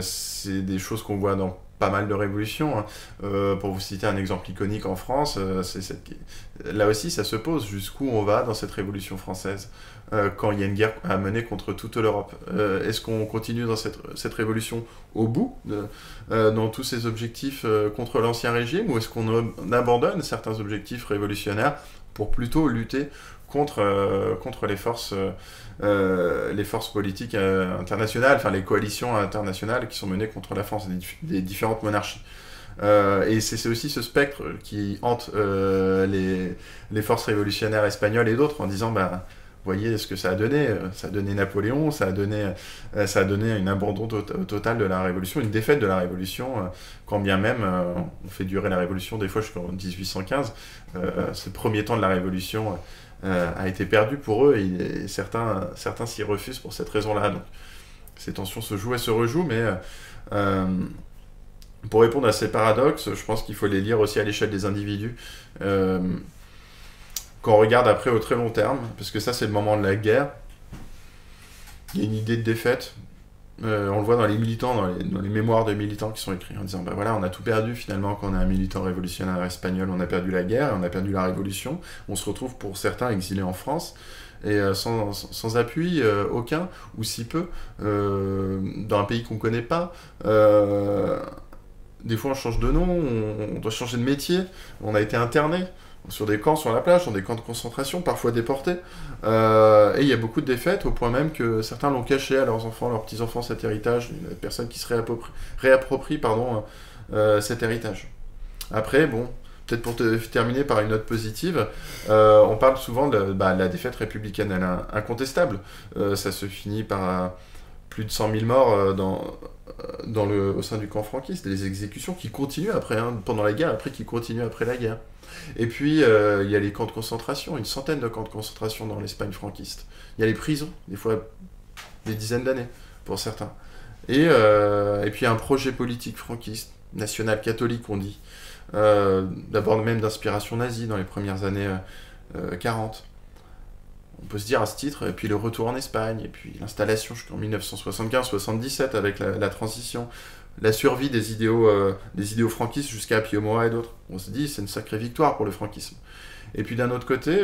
c'est des choses qu'on voit dans pas mal de révolutions. Pour vous citer un exemple iconique en France, là aussi ça se pose, jusqu'où on va dans cette révolution française quand il y a une guerre à mener contre toute l'Europe. Est-ce qu'on continue dans cette révolution au bout, dans tous ces objectifs contre l'ancien régime, ou est-ce qu'on abandonne certains objectifs révolutionnaires pour plutôt lutter contre les forces politiques internationales, enfin les coalitions internationales qui sont menées contre la France, des différentes monarchies. Et c'est aussi ce spectre qui hante les forces révolutionnaires espagnoles et d'autres en disant, voyez ce que ça a donné. Ça a donné Napoléon, ça a donné un abandon total de la Révolution, une défaite de la Révolution, quand bien même on fait durer la Révolution des fois jusqu'en 1815. Ce premier temps de la Révolution a été perdu pour eux, et certains s'y refusent pour cette raison-là. Donc ces tensions se jouent et se rejouent, mais pour répondre à ces paradoxes, je pense qu'il faut les lire aussi à l'échelle des individus. Quand on regarde après au très long terme, parce que ça c'est le moment de la guerre, il y a une idée de défaite. On le voit dans les militants, dans les mémoires de militants qui sont écrits en disant voilà, on a tout perdu finalement quand on est un militant révolutionnaire espagnol, on a perdu la guerre, on a perdu la révolution, on se retrouve pour certains exilés en France, et sans appui aucun, ou si peu, dans un pays qu'on ne connaît pas. Des fois on change de nom, on doit changer de métier, on a été interné sur des camps sur la plage, dans des camps de concentration, parfois déportés. Et il y a beaucoup de défaites, au point même que certains l'ont caché à leurs enfants, leurs petits-enfants, cet héritage, une personne qui se réapproprie cet héritage. Après, bon, peut-être pour terminer par une note positive, on parle souvent de la défaite républicaine, elle est incontestable. Ça se finit par plus de 100 000 morts au sein du camp franquiste, des exécutions qui continuent après, pendant la guerre, après qui continuent après la guerre. Et puis, il y a les camps de concentration, une centaine de camps de concentration dans l'Espagne franquiste. Il y a les prisons, des fois des dizaines d'années, pour certains. Et puis, il y a un projet politique franquiste, national catholique, on dit. D'abord même d'inspiration nazie dans les premières années 40. On peut se dire à ce titre, et puis le retour en Espagne, et puis l'installation jusqu'en 1975-77 avec la transition. La survie des idéaux franquistes jusqu'à Pio Mora et d'autres. On se dit, c'est une sacrée victoire pour le franquisme. Et puis d'un autre côté,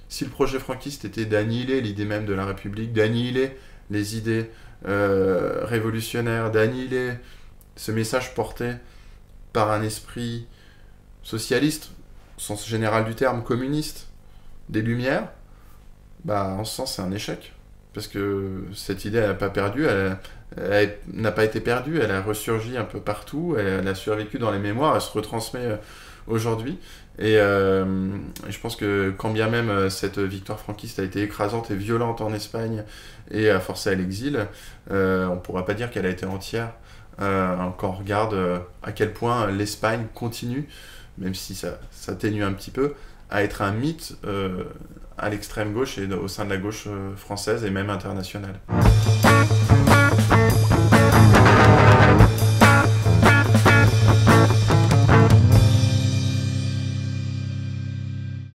si le projet franquiste était d'annihiler l'idée même de la République, d'annihiler les idées révolutionnaires, d'annihiler ce message porté par un esprit socialiste, au sens général du terme, communiste, des Lumières, en ce sens c'est un échec. Parce que cette idée, elle n'a pas perdu, elle n'a pas été perdue, elle a ressurgi un peu partout, elle a survécu dans les mémoires, elle se retransmet aujourd'hui. Et je pense que quand bien même cette victoire franquiste a été écrasante et violente en Espagne et a forcé à l'exil, on ne pourra pas dire qu'elle a été entière. Quand on regarde à quel point l'Espagne continue, même si ça s'atténue un petit peu, à être un mythe à l'extrême gauche et au sein de la gauche française et même internationale.